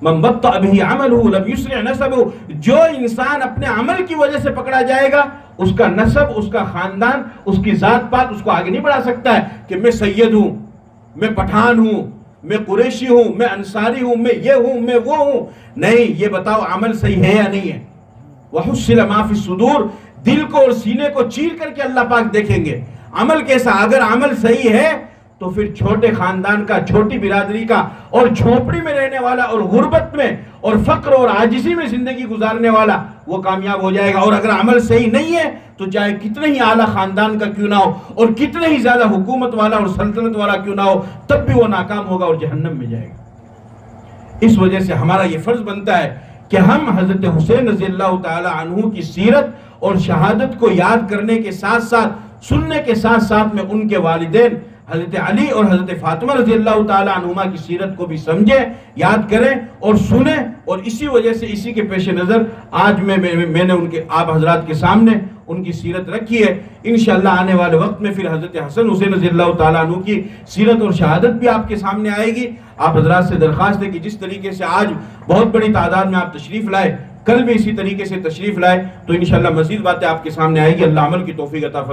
من بطأ به عمله لم يسرع نسبه، جو انسان اپنے عمل کی وجہ سے پکڑا جائے گا، اس کا نسب، اس کا خاندان، اس کی ذات پات اس کو آگے نہیں بڑھا سکتا ہے کہ میں سید ہوں، میں پٹھان ہوں، میں قریشی ہوں، میں انصاری ہوں، میں یہ ہوں، میں وہ ہوں۔ نہیں، یہ بتاؤ عمل صحیح ہے یا نہیں ہے؟ وَحُصِّلَ مَا فِي الصُّدُورِ، دل کو اور سینے کو چیر کر کے اللہ پاک دیکھیں گے، عمل کیسا؟ اگر عمل صحیح ہے تو پھر چھوٹے خاندان کا، چھوٹی برادری کا، اور جھونپڑی میں رہنے والا، اور غربت میں اور فقر اور عاجزی میں زندگی گزارنے والا وہ کامیاب ہو جائے گا۔ اور اگر عمل صحیح نہیں ہے تو چاہے کتنے ہی اعلیٰ خاندان کا کیوں نہ ہو اور کتنے ہی زیادہ حکومت والا اور سلطنت والا کیوں نہ ہو، تب بھی وہ ناکام ہوگا اور جہنم میں جائے گا۔ اس وجہ سے ہمارا یہ فرض بنتا ہے کہ ہم حضرت حسین رضی اللہ تعالی عنہ کی سیرت اور شہادت کو یاد کرنے کے ساتھ ساتھ، سننے کے ساتھ ساتھ میں ان کے والدین حضرت علی اور حضرت فاطمہ رضی اللہ تعالی عنہما کی سیرت کو بھی سمجھیں، یاد کریں اور سنیں۔ اور اسی وجہ سے، اسی کے پیش نظر آج میں نے ان کے آپ حضرات کے سامنے ان کی سیرت رکھی ہے۔ انشاءاللہ آنے والے وقت میں پھر حضرت حسن حسین رضی اللہ تعالیٰ عنہ کی سیرت اور شہادت بھی آپ کے سامنے آئے گی۔ آپ حضرات سے درخواست ہے کہ جس طریقے سے آج بہت بڑی تعداد میں آپ تشریف لائے، کل بھی اسی طریقے سے تشریف لائے، تو انشاءاللہ مزید باتیں آپ کے سامنے آئے گی۔ اللہ عمل کی توفیق عطا فرمائے۔